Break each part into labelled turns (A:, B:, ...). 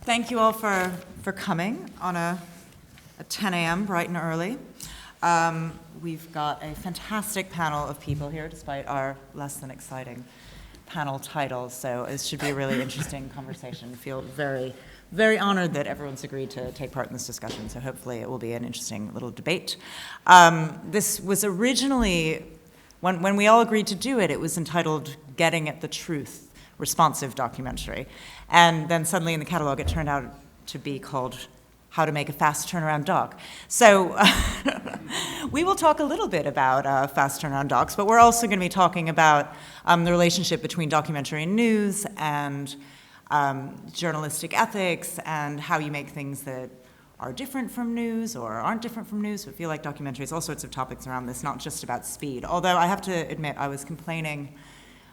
A: Thank you all for coming on a 10 a.m. bright and early. We've got a fantastic panel of people here, despite our less than exciting panel titles. So it should be a really interesting conversation. I feel very, very honored that everyone's agreed to take part in this discussion. So hopefully it will be an interesting little debate. This was originally, when we all agreed to do it, it was entitled Getting at the Truth, responsive documentary. And then suddenly in the catalog it turned out to be called How to Make a Fast Turnaround Doc. So we will talk a little bit about fast turnaround docs, but we're also going to be talking about the relationship between documentary and news and journalistic ethics and how you make things that are different from news or aren't different from news, but feel like documentaries, all sorts of topics around this, not just about speed. Although I have to admit, I was complaining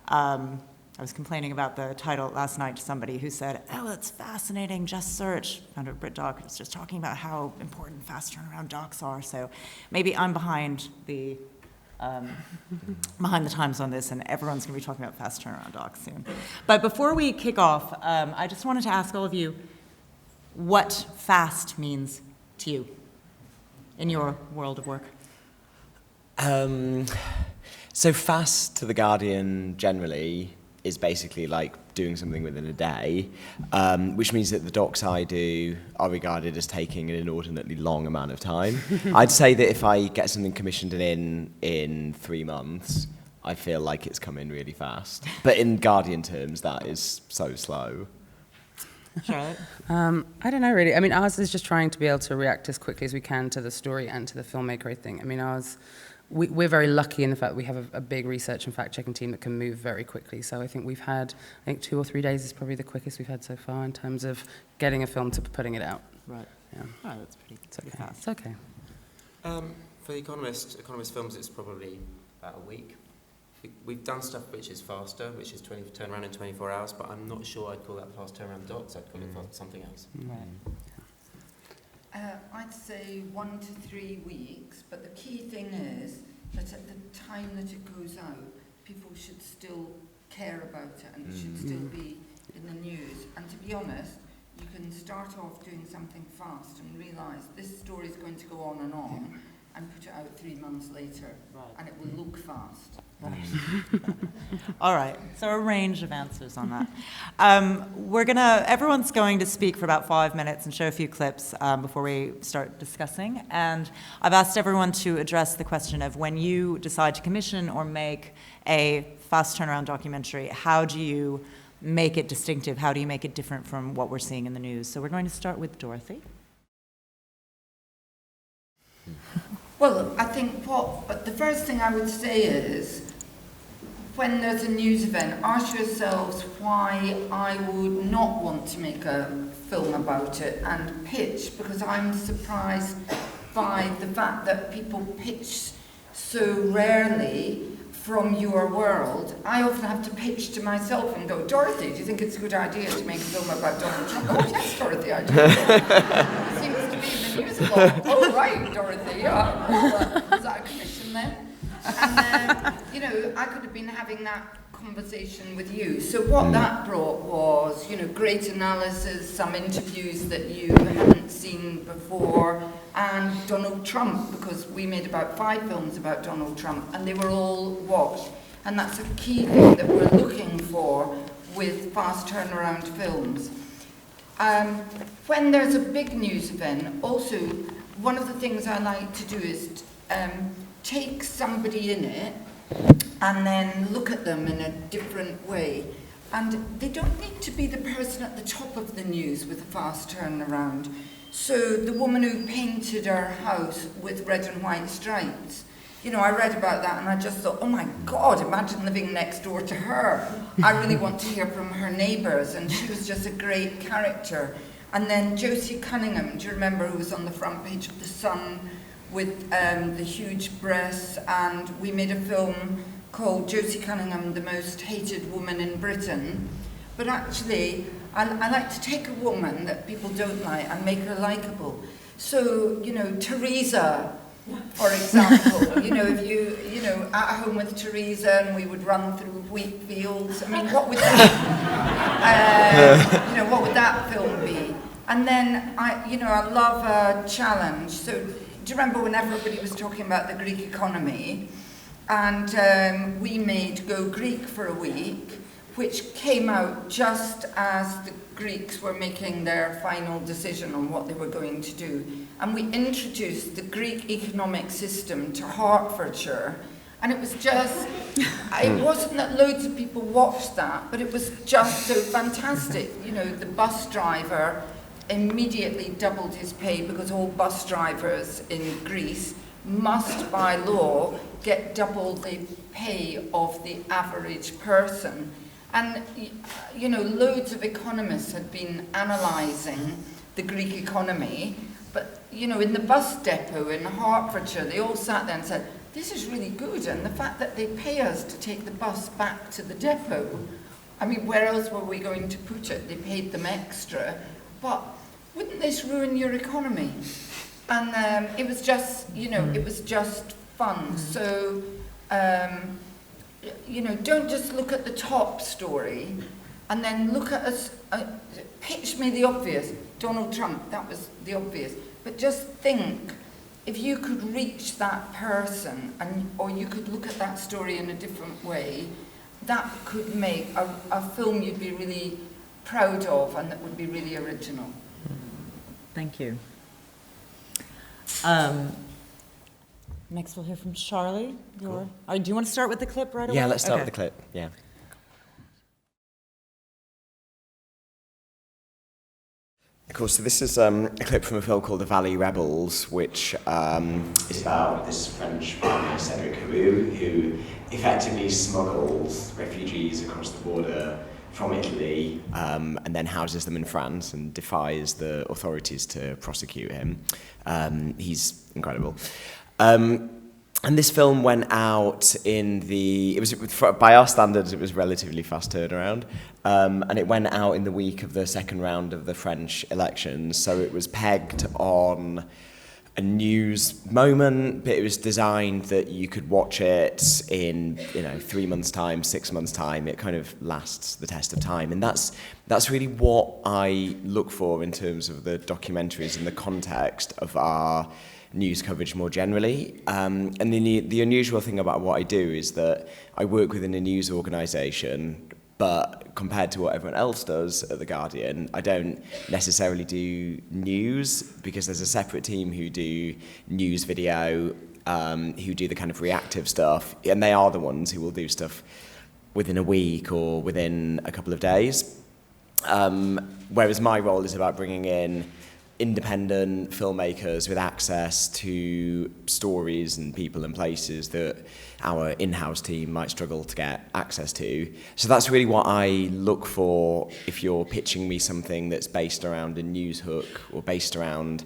A: about the title last night to somebody who said, oh, it's fascinating, just search. Found a BritDoc, it was just talking about how important fast turnaround docs are. So maybe I'm behind the times on this, and everyone's going to be talking about fast turnaround docs soon. But before we kick off, I just wanted to ask all of you what fast means to you in your world of work.
B: So fast to The Guardian generally is basically like doing something within a day, which means that the docs I do are regarded as taking an inordinately long amount of time. I'd say that if I get something commissioned in 3 months, I feel like it's come in really fast. But in Guardian terms, that is so slow.
A: Charlotte?
C: I don't know really. I mean, ours is just trying to be able to react as quickly as we can to the story and to the filmmaker, I think. I mean, we're very lucky in the fact that we have a big research and fact-checking team that can move very quickly. So I think we've had, 2 or 3 days is probably the quickest we've had so far in terms of getting a film to putting it out.
A: Right.
C: Yeah.
A: Oh, that's pretty fast.
C: It's okay.
D: For the Economist films, it's probably about a week. We've done stuff which is faster, which is turn around in 24 hours, but I'm not sure I'd call that fast turnaround docs. I'd call it something else.
A: Right.
E: I'd say 1 to 3 weeks, but the key thing is that at the time that it goes out, people should still care about it and it should still be in the news. And to be honest, you can start off doing something fast and realise this story is going to go on and put it out 3 months later, and it will look fast.
A: Right. All right, so a range of answers on that. Everyone's going to speak for about 5 minutes and show a few clips before we start discussing. And I've asked everyone to address the question of when you decide to commission or make a fast turnaround documentary, how do you make it distinctive? How do you make it different from what we're seeing in the news? So we're going to start with Dorothy.
E: Well, I think the first thing I would say is, when there's a news event, ask yourselves why I would not want to make a film about it and pitch, because I'm surprised by the fact that people pitch so rarely from your world. I often have to pitch to myself and go, Dorothy, do you think it's a good idea to make a film about Donald Trump? Oh, yes, Dorothy, I do. It seems to be in the news a lot. Oh, right, Dorothy. Was that a commission then? And I could have been having that conversation with you. So what that brought was, great analysis, some interviews that you hadn't seen before, and Donald Trump, because we made about 5 films about Donald Trump, and they were all watched. And that's a key thing that we're looking for with fast turnaround films. When there's a big news event, also, one of the things I like to do is take somebody in it and then look at them in a different way. And they don't need to be the person at the top of the news with a fast turnaround. So the woman who painted her house with red and white stripes, I read about that and I just thought, oh my God, imagine living next door to her. I really want to hear from her neighbours, and she was just a great character. And then Josie Cunningham, do you remember, who was on the front page of The Sun with the huge breasts, and we made a film called Josie Cunningham, the Most Hated Woman in Britain. But actually, I like to take a woman that people don't like and make her likeable. So, Teresa, for example, if you at home with Teresa and we would run through wheat fields, I mean, what would that, what would that film be? And then I love a challenge. So do you remember when everybody was talking about the Greek economy? And we made Go Greek for a week, which came out just as the Greeks were making their final decision on what they were going to do. And we introduced the Greek economic system to Hertfordshire. And it was just, it wasn't that loads of people watched that, but it was just so fantastic. You know, the bus driver immediately doubled his pay because all bus drivers in Greece must, by law, get double the pay of the average person. And, you know, loads of economists had been analysing the Greek economy, but, you know, in the bus depot in Hertfordshire, they all sat there and said, this is really good, and the fact that they pay us to take the bus back to the depot, I mean, where else were we going to put it? They paid them extra, but wouldn't this ruin your economy? And it was just, you know, it was just fun. So, you know, don't just look at the top story and then look at us, pitch me the obvious. Donald Trump, that was the obvious. But just think, if you could reach that person, or you could look at that story in a different way, that could make a film you'd be really proud of and that would be really original.
A: Thank you. Next we'll hear from Charlie.
B: Cool.
A: Do you want to start with the clip right away?
B: Yeah, let's start with the clip, yeah. Of course, so this is a clip from a film called The Valley Rebels, which is about this French farmer, Cedric Caroux, who effectively smuggles refugees across the border from Italy and then houses them in France and defies the authorities to prosecute him. He's incredible. And this film went out by our standards, it was relatively fast turnaround. And it went out in the week of the second round of the French elections. So it was pegged on a news moment, but it was designed that you could watch it in, 3 months' time, 6 months' time. It kind of lasts the test of time. And that's really what I look for in terms of the documentaries in the context of our news coverage more generally. And the unusual thing about what I do is that I work within a news organisation, but compared to what everyone else does at The Guardian, I don't necessarily do news because there's a separate team who do news video, who do the kind of reactive stuff, and they are the ones who will do stuff within a week or within a couple of days. Whereas my role is about bringing in independent filmmakers with access to stories and people and places that our in-house team might struggle to get access to. So that's really what I look for if you're pitching me something that's based around a news hook or based around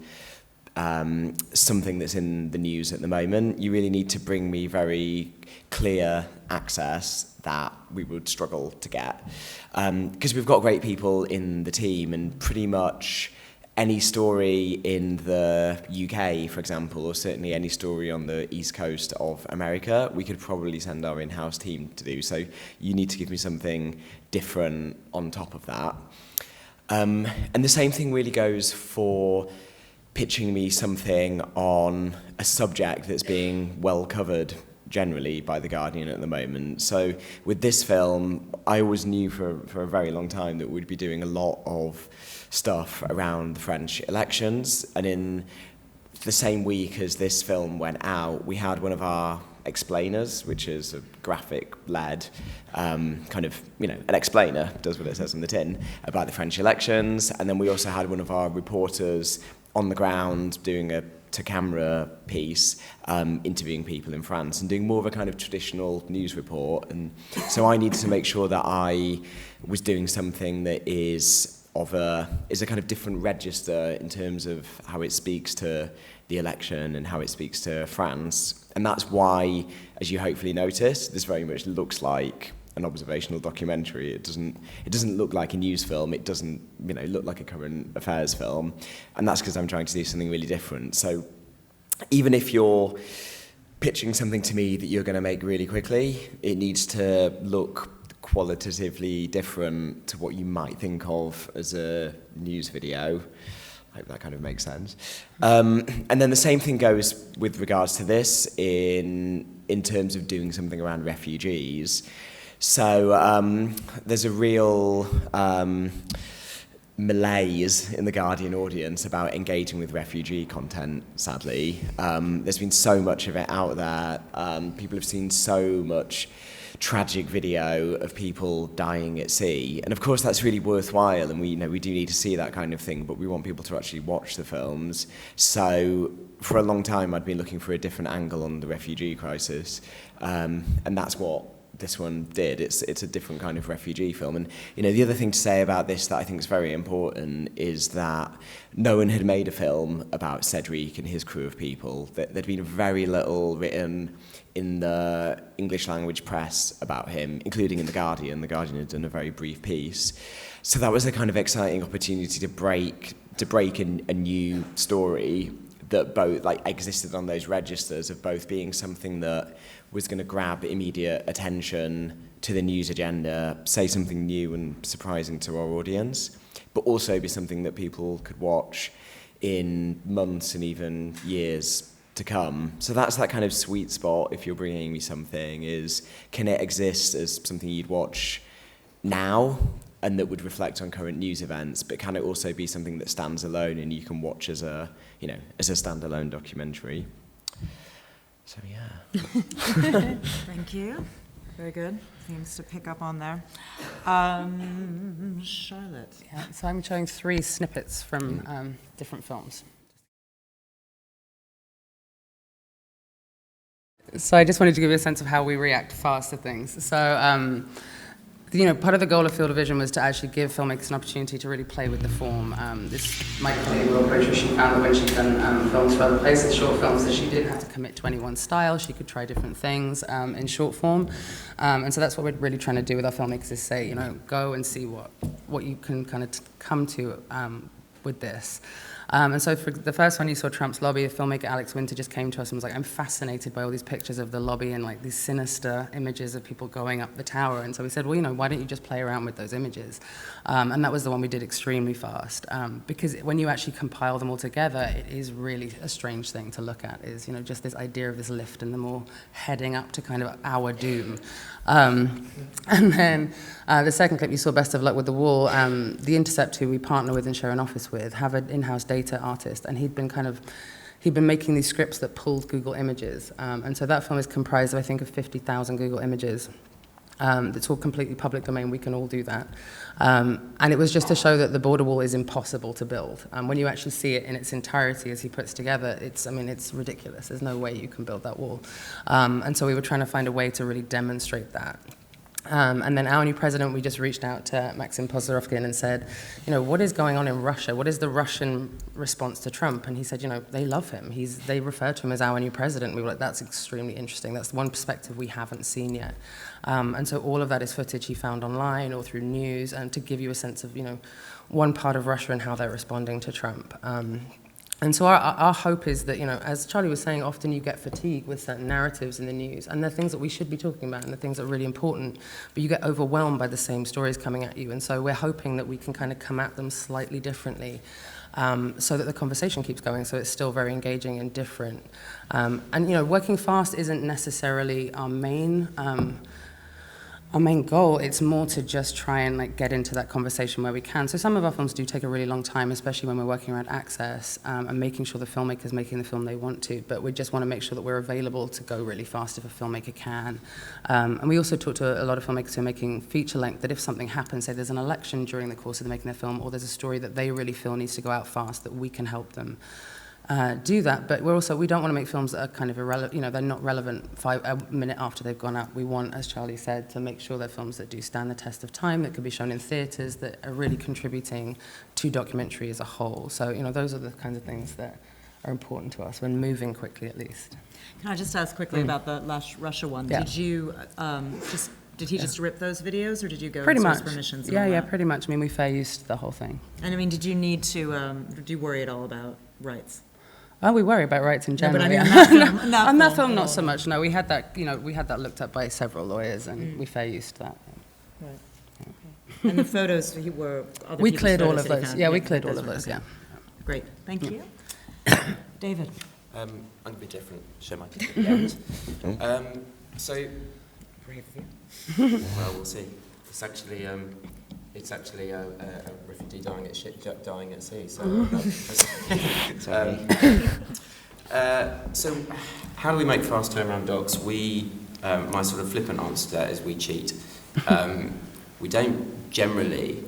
B: something that's in the news at the moment. You really need to bring me very clear access that we would struggle to get. Because we've got great people in the team, and pretty much any story in the UK, for example, or certainly any story on the East Coast of America, we could probably send our in-house team to do. So you need to give me something different on top of that. And the same thing really goes for pitching me something on a subject that's being well covered generally by The Guardian at the moment. So with this film, I always knew for a very long time that we'd be doing a lot of stuff around the French elections. And in the same week as this film went out, we had one of our explainers, which is a graphic-led kind of, an explainer, does what it says on the tin, about the French elections. And then we also had one of our reporters on the ground doing a to-camera piece, interviewing people in France and doing more of a kind of traditional news report. And so I needed to make sure that I was doing something that is a kind of different register in terms of how it speaks to the election and how it speaks to France. And that's why, as you hopefully notice, this very much looks like an observational documentary. It doesn't look like a news film. It doesn't, look like a current affairs film. And that's because I'm trying to do something really different. So even if you're pitching something to me that you're going to make really quickly, it needs to look qualitatively different to what you might think of as a news video. I hope that kind of makes sense. And then the same thing goes with regards to this in terms of doing something around refugees. So there's a real malaise in the Guardian audience about engaging with refugee content, sadly. There's been so much of it out there. People have seen so much tragic video of people dying at sea, and of course that's really worthwhile, and we do need to see that kind of thing, but we want people to actually watch the films. So for a long time I'd been looking for a different angle on the refugee crisis, and that's what this one did. It's a different kind of refugee film. And the other thing to say about this that I think is very important is that no one had made a film about Cedric and his crew of people. There'd been very little written in the English language press about him, including in The Guardian. The Guardian had done a very brief piece. So that was a kind of exciting opportunity to break a new story that both existed on those registers of both being something that was going to grab immediate attention to the news agenda, say something new and surprising to our audience, but also be something that people could watch in months and even years to come. So that's that kind of sweet spot. If you're bringing me something, is can it exist as something you'd watch now and that would reflect on current news events, but can it also be something that stands alone and you can watch as a standalone documentary? So yeah.
A: Thank you. Very good. Things to pick up on there. Charlotte.
C: Yeah, so I'm showing 3 snippets from different films. So I just wanted to give you a sense of how we react fast to things. So, part of the goal of Field of Vision was to actually give filmmakers an opportunity to really play with the form. My colleague, Will Bridger, she found that when she'd done films for other places, short films, that she didn't have to commit to any one style. She could try different things in short form. And so that's what we're really trying to do with our filmmakers is say, go and see what you can kind of come to with this. And so for the first one, you saw Trump's lobby. The filmmaker Alex Winter just came to us and was like, I'm fascinated by all these pictures of the lobby and these sinister images of people going up the tower. And so we said, well, why don't you just play around with those images? And that was the one we did extremely fast. Because when you actually compile them all together, it is really a strange thing to look at, is, just this idea of this lift and them all heading up to kind of our doom. And then the second clip, you saw Best of Luck with the Wall. The Intercept, who we partner with and share an office with, have an in-house data artist, and he'd been making these scripts that pulled Google images. And so that film is comprised of, I think, of 50,000 Google images. It's all completely public domain. We can all do that. And it was just to show that the border wall is impossible to build. When you actually see it in its entirety as he puts together, it's ridiculous. There's no way you can build that wall. And so we were trying to find a way to really demonstrate that. And then our new president, we just reached out to Maxim Pozdorovkin and said, what is going on in Russia? What is the Russian response to Trump? And he said, they love him. They refer to him as our new president. We were like, that's extremely interesting. That's one perspective we haven't seen yet. And so all of that is footage he found online or through news, and to give you a sense of, one part of Russia and how they're responding to Trump. And so our hope is that, as Charlie was saying, often you get fatigue with certain narratives in the news, and they're things that we should be talking about, and the things that are really important, but you get overwhelmed by the same stories coming at you. And so we're hoping that we can kind of come at them slightly differently, so that the conversation keeps going, so it's still very engaging and different. And working fast isn't necessarily our main goal. It's more to just try and get into that conversation where we can. So some of our films do take a really long time, especially when we're working around access and making sure the filmmaker's making the film they want to. But we just want to make sure that we're available to go really fast if a filmmaker can. And we also talk to a lot of filmmakers who are making feature length, that if something happens, say there's an election during the course of making their film, or there's a story that they really feel needs to go out fast, that we can help them do that. But we don't want to make films that are kind of irrelevant, they're not relevant a minute after they've gone out. We want, as Charlie said, to make sure they're films that do stand the test of time, that could be shown in theatres, that are really contributing to documentary as a whole. So, those are the kinds of things that are important to us when moving quickly, at least.
A: Can I just ask quickly about the last Russia one?
C: Yeah.
A: Did you did he just rip those videos, or did you go
C: Pretty
A: and
C: much.
A: source permissions? And all
C: Yeah,
A: that?
C: pretty much. We fair used the whole thing.
A: And did you need to, did you worry at all about rights?
C: Oh, we worry about rights in general.
A: No, but I mean,
C: yeah.
A: that
C: film, not so much. No, we had that. We had that looked at by several lawyers, and we fair used that.
A: Right. Okay. And the photos were other
C: We
A: people's
C: cleared all
A: photos
C: of
A: that you
C: those.
A: found?
C: Yeah, we cleared all of
A: were-
C: those,
A: okay.
C: yeah.
A: Great, thank you. David?
D: I'm going to be different, show my teeth at the end. So,
A: Brave of you.
D: well, we'll see. It's actually a refugee dying at sea. So, so how do we make fast turnaround docs? My sort of flippant answer to that is we cheat. We don't generally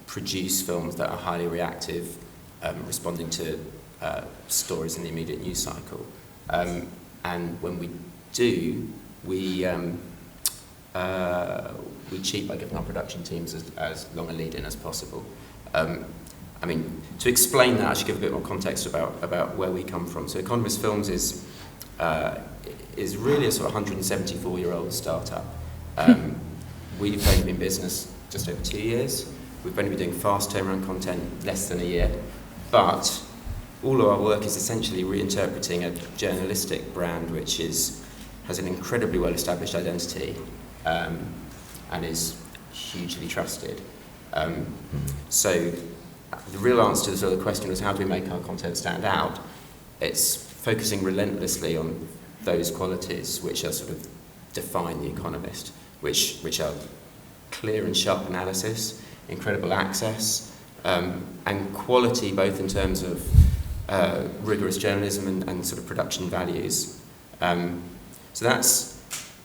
D: produce films that are highly reactive, responding to stories in the immediate news cycle. And when we do, we cheat by giving our production teams as long a lead-in as possible. I mean, to explain that, I should give a bit more context about where we come from. So Economist Films is really a sort of 174-year-old startup. We've only been in business just over 2 years. We've only been doing fast turnaround content less than a year. But all of our work is essentially reinterpreting a journalistic brand which has an incredibly well-established identity and is hugely trusted. So the real answer to the sort of question was, how do we make our content stand out? It's focusing relentlessly on those qualities which are sort of define The Economist, which are clear and sharp analysis, incredible access, and quality both in terms of rigorous journalism and sort of production values. So that's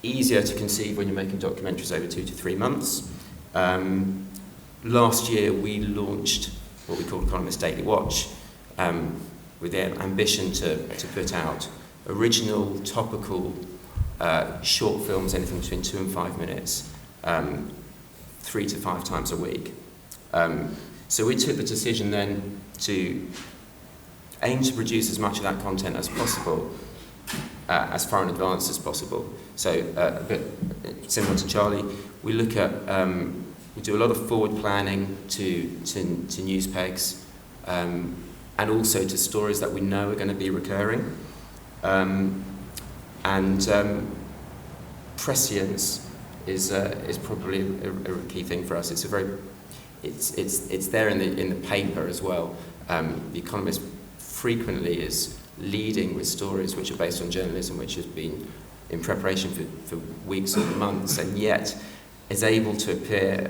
D: easier to conceive when you're making documentaries over 2 to 3 months. Last year we launched what we call Economist Daily Watch, with the ambition to put out original, topical, short films, anything between 2 and 5 minutes, 3 to 5 times a week. So we took the decision then to aim to produce as much of that content as possible, as far in advance as possible. So a bit similar to Charlie, we look at, we do a lot of forward planning to news pegs, and also to stories that we know are going to be recurring. Prescience is probably a key thing for us. It's there in the paper as well. The Economist frequently is leading with stories which are based on journalism which has been in preparation for weeks or months, and yet is able to appear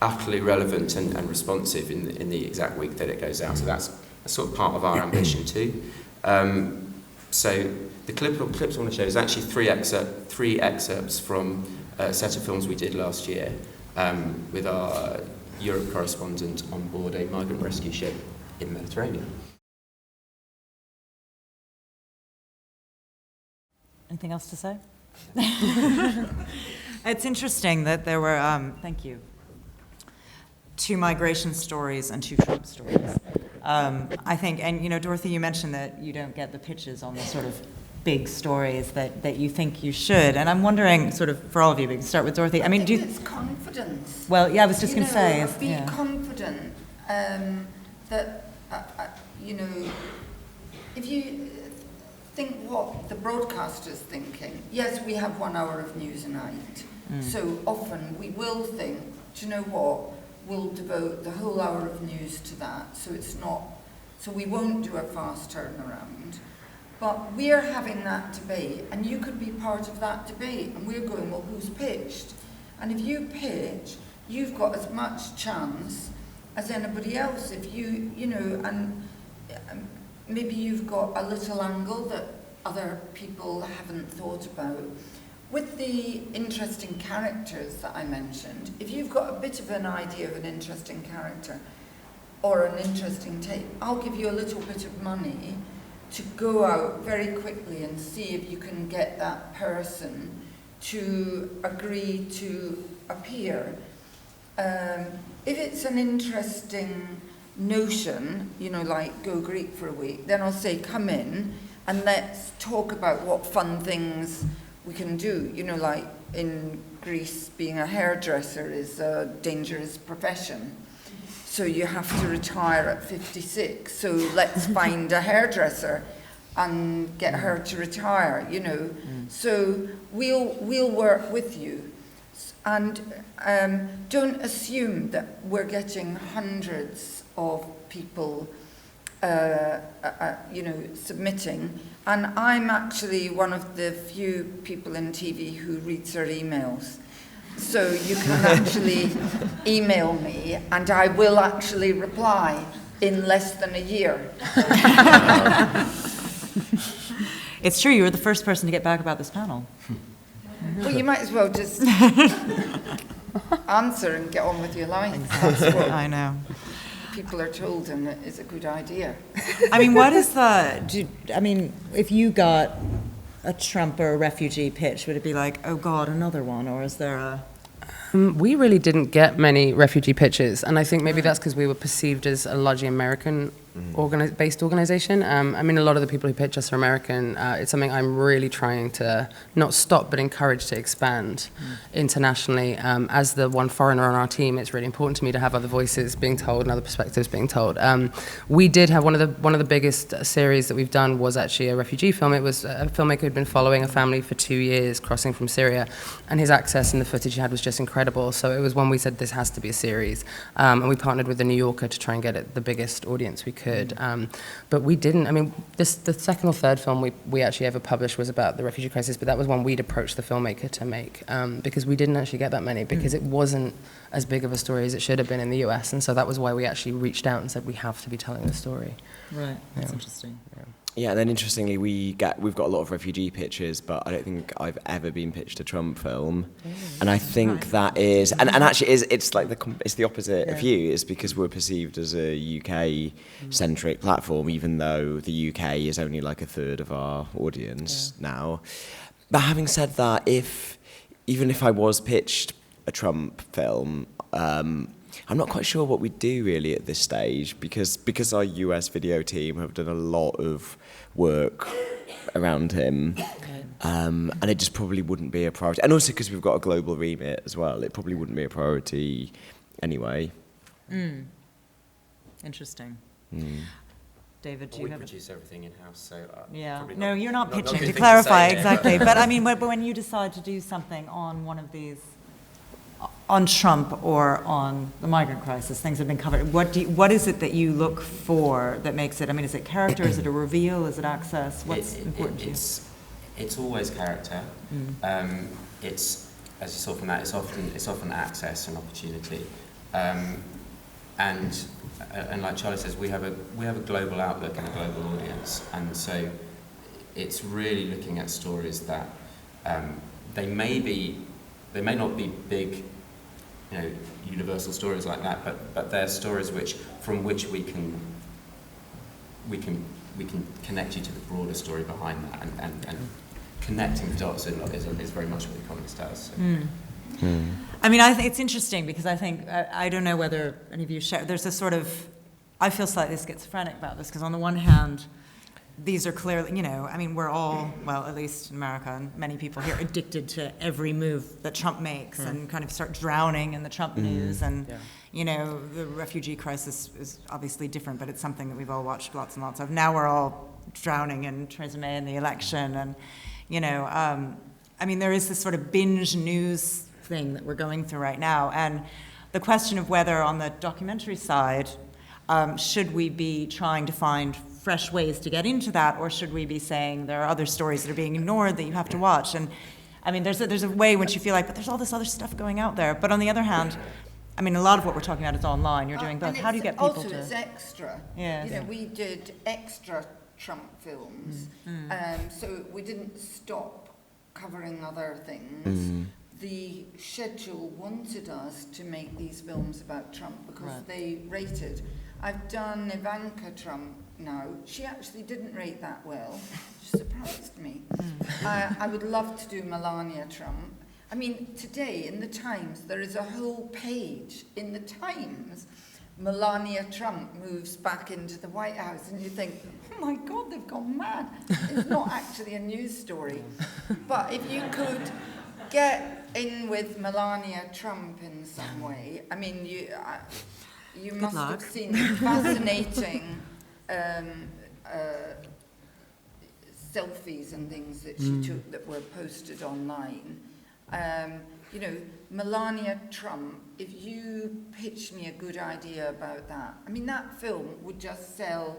D: utterly relevant and responsive in the exact week that it goes out. So that's a sort of part of our ambition too. So the clips I want to show is actually three excerpts from a set of films we did last year with our Europe correspondent on board a migrant rescue ship in the Mediterranean.
A: Anything else to say? It's interesting that there were, thank you, 2 migration stories and 2 Trump stories. I think, and you know, Dorothy, you mentioned that you don't get the pitches on the sort of big stories that you think you should, and I'm wondering, sort of, for all of you, we can start with Dorothy. I mean,
E: it's confidence.
A: Well, yeah, I was just going to say.
E: Be confident that, you know, if you think what the broadcaster's thinking, yes, we have 1 hour of news a night, so often we will think, do you know what, we'll devote the whole hour of news to that, so we won't do a fast turnaround. But we're having that debate, and you could be part of that debate, and we're going, well, who's pitched? And if you pitch, you've got as much chance as anybody else. If you know, and maybe you've got a little angle that other people haven't thought about. With the interesting characters that I mentioned, if you've got a bit of an idea of an interesting character or an interesting take, I'll give you a little bit of money to go out very quickly and see if you can get that person to agree to appear. If it's an interesting notion, you know, like go Greek for a week, then I'll say, come in and let's talk about what fun things we can do. You know, like in Greece, being a hairdresser is a dangerous profession. So you have to retire at 56. So let's find a hairdresser and get her to retire, you know. So we'll work with you. And don't assume that we're getting hundreds of people, submitting. And I'm actually one of the few people in TV who reads their emails. So you can actually email me, and I will actually reply in less than a year.
A: It's true, you were the first person to get back about this panel.
E: Well, you might as well just answer and get on with your life. That's what
A: I know.
E: people are told, and it is a good idea.
A: I mean, if you got a Trump or a refugee pitch, would it be like, oh God, another one? Or is there a...
C: We really didn't get many refugee pitches, and I think maybe that's because we were perceived as a largely American based organization. I mean, a lot of the people who pitch us are American. It's something I'm really trying to not stop, but encourage to expand internationally. As the one foreigner on our team, it's really important to me to have other voices being told and other perspectives being told. We did have one of the biggest series that we've done was actually a refugee film. It was a filmmaker who'd been following a family for 2 years crossing from Syria, and his access and the footage he had was just incredible. So it was when we said this has to be a series, and we partnered with the New Yorker to try and get it the biggest audience we could. But we didn't. I mean, the second or third film we actually ever published was about the refugee crisis, but that was one we'd approached the filmmaker to make, because we didn't actually get that many, because it wasn't as big of a story as it should have been in the US, and so that was why we actually reached out and said we have to be telling the story.
A: Right, that's interesting.
B: Yeah, and then interestingly, we've got a lot of refugee pitches, but I don't think I've ever been pitched a Trump film, and I think that is, and actually it's like it's the opposite of you. It's because we're perceived as a UK-centric platform, even though the UK is only like a third of our audience now. But having said that, even if I was pitched a Trump film, I'm not quite sure what we'd do really at this stage, because our US video team have done a lot of work around him, and it just probably wouldn't be a priority. And also because we've got a global remit as well, it probably wouldn't be a priority anyway.
A: Interesting. David, do you have...
D: We produce everything in-house, so...
A: No, you're not pitching,
D: good
A: to
D: thing
A: clarify,
D: say,
A: exactly. But I mean, when you decide to do something on one of these, on Trump or on the migrant crisis, things have been covered. What is it that you look for that makes it? I mean, is it character? Is it a reveal? Is it access? What's important to you?
D: It's always character. It's, as you saw from that, it's often access and opportunity. And like Charlie says, we have a global outlook and a global audience, and so it's really looking at stories that they may not be big, universal stories like that, but they're stories from which we can connect you to the broader story behind that, and connecting the dots is very much what Economist does. So.
A: I mean, I think it's interesting because I think, I don't know whether any of you share, there's a sort of, I feel slightly schizophrenic about this, because on the one hand, these are clearly, I mean, we're all, well, at least in America, and many people here, addicted to every move that Trump makes and kind of start drowning in the Trump news. And, the refugee crisis is obviously different, but it's something that we've all watched lots and lots of. Now we're all drowning in Theresa May and the election. And, I mean, there is this sort of binge news thing that we're going through right now. And the question of whether on the documentary side, should we be trying to find fresh ways to get into that, or should we be saying there are other stories that are being ignored that you have to watch? And I mean, there's a way in which you feel like, but there's all this other stuff going out there. But on the other hand, I mean, a lot of what we're talking about is online. You're doing both. How do you get people
E: also,
A: to...
E: it's extra. We did extra Trump films, so we didn't stop covering other things. The schedule wanted us to make these films about Trump because they rated. I've done Ivanka Trump now. She actually didn't rate that well. She surprised me. I would love to do Melania Trump. I mean, today in the Times, there is a whole page in the Times. Melania Trump moves back into the White House, and you think, oh my God, they've gone mad. It's not actually a news story. But if you could get in with Melania Trump in some way, I mean, you must have seen fascinating selfies and things that she took that were posted online. you know, Melania Trump, if you pitch me a good idea about that, I mean, that film would just sell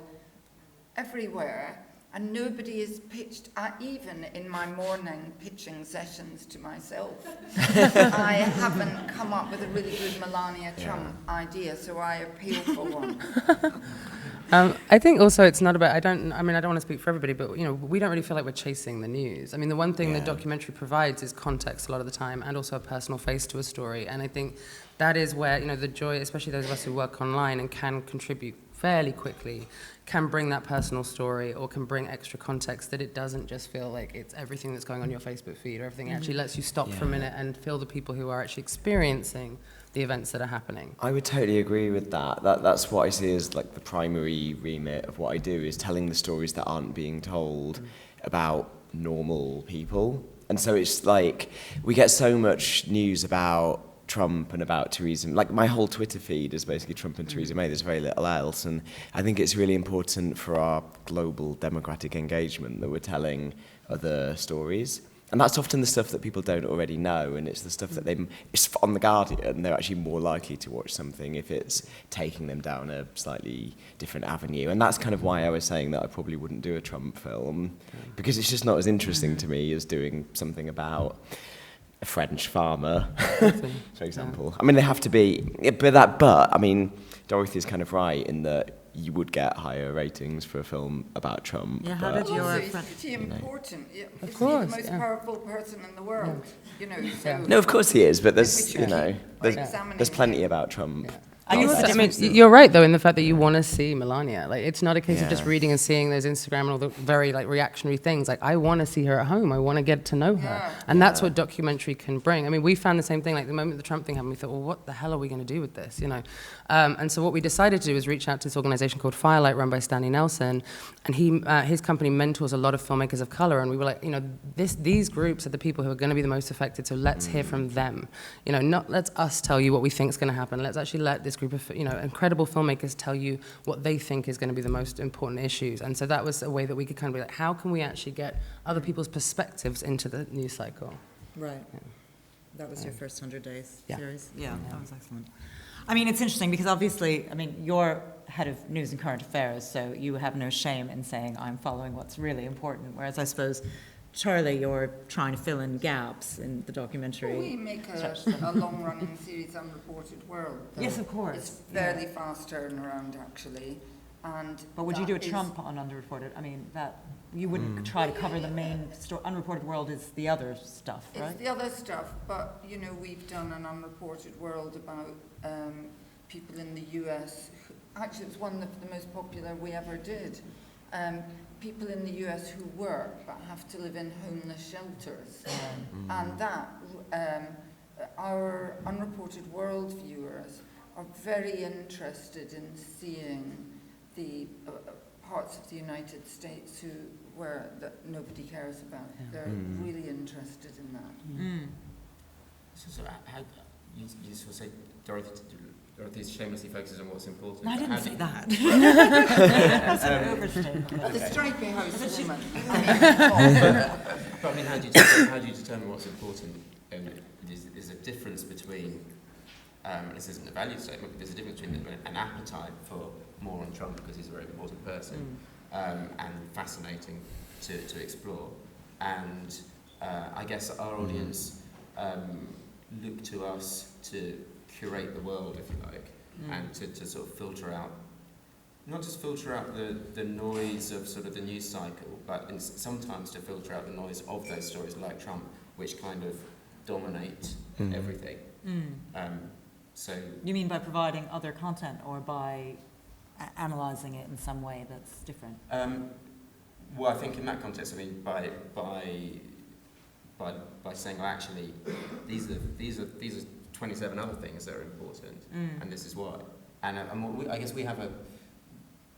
E: everywhere, and nobody is pitched, even in my morning pitching sessions to myself, I haven't come up with a really good Melania Trump idea, so I appeal for one.
C: I think also it's not about, I don't want to speak for everybody, but, you know, we don't really feel like we're chasing the news. I mean, the one thing the documentary provides is context a lot of the time, and also a personal face to a story. And I think that is where, you know, the joy, especially those of us who work online and can contribute fairly quickly, can bring that personal story or can bring extra context, that it doesn't just feel like it's everything that's going on your Facebook feed or everything. It actually lets you stop for a minute and feel the people who are actually experiencing the events that are happening.
B: I would totally agree with that. That's what I see as like the primary remit of what I do, is telling the stories that aren't being told about normal people. And so it's like we get so much news about Trump and about Theresa. Like my whole Twitter feed is basically Trump and Theresa May. There's very little else. And I think it's really important for our global democratic engagement that we're telling other stories. And that's often the stuff that people don't already know, and it's the stuff that it's on The Guardian, they're actually more likely to watch something if it's taking them down a slightly different avenue. And that's kind of why I was saying that I probably wouldn't do a Trump film, because it's just not as interesting to me as doing something about a French farmer, for example. I mean, they have to be, but I mean, Dorothy is kind of right in that you would get higher ratings for a film about Trump.
A: Yeah, how did your
E: Also,
A: friend...
E: it's pretty important.
C: Of
E: Is
C: course,
E: he the most powerful person in the world? You know, so
B: No, of course he is, but there's,
E: We should keep
B: there's
E: examining
B: plenty
E: him.
B: about Trump.
A: I guess the
C: I mean,
A: difference-
C: you're right, though, in the fact that you want to see Melania. Like, it's not a case of just
B: Yeah.
C: reading and seeing those Instagram and all the very, like, reactionary things. Like, I want to see her at home. I want to get to know her.
E: Yeah.
C: And that's what documentary can bring. I mean, we found the same thing. Like, the moment the Trump thing happened, we thought, well, what the hell are we going to do with this, you know? And so what we decided to do was reach out to this organization called Firelight, run by Stanley Nelson. And his company mentors a lot of filmmakers of color. And we were like, you know, these groups are the people who are going to be the most affected, so let's hear from them. You know, not let's us tell you what we think is going to happen. Let's actually let this group of, you know, incredible filmmakers tell you what they think is going to be the most important issues. And so that was a way that we could kind of be like, how can we actually get other people's perspectives into the news cycle?
A: Right. That was your first 100 Days
C: Yeah.
A: series? Yeah, that was excellent. I mean, it's interesting because obviously, I mean, you're head of news and current affairs, so you have no shame in saying I'm following what's really important, whereas I suppose, Charlie, you're trying to fill in gaps in the documentary.
E: we make a long-running series, Unreported World. though.
A: Yes, of course.
E: It's fairly fast turnaround, actually. And
A: But would you do a
E: that is-
A: Trump on Underreported? I mean, that, you wouldn't try to cover the main story. Unreported World is the other stuff,
E: It's
A: right?
E: the other stuff, but, you know, we've done an Unreported World about people in the US. Actually, it was one of the most popular we ever did. People in the US who work but have to live in homeless shelters. And that, our Unreported World viewers are very interested in seeing the parts of the United States where that nobody cares about. They're really interested in that.
D: So how, you sort of say Dorothy's shamelessly focuses on what's important.
A: No, I
D: but
A: didn't
D: how
A: say
D: do-
A: that. That's an overstatement.
E: But the stripy house woman.
D: But I mean, how do you determine what's important? There's a difference between, this isn't a value statement, but there's a difference between an appetite for more on Trump because he's a very important person and fascinating to explore. And I guess our audience look to us to curate the world, if you like, and to sort of filter out, not just filter out the noise of sort of the news cycle, but sometimes to filter out the noise of those stories like Trump, which kind of dominate everything. So
A: You mean by providing other content or by analysing it in some way that's different?
D: well, I think in that context, I mean, by saying, well, actually, these are 27 other things that are important, and this is why. And I guess we have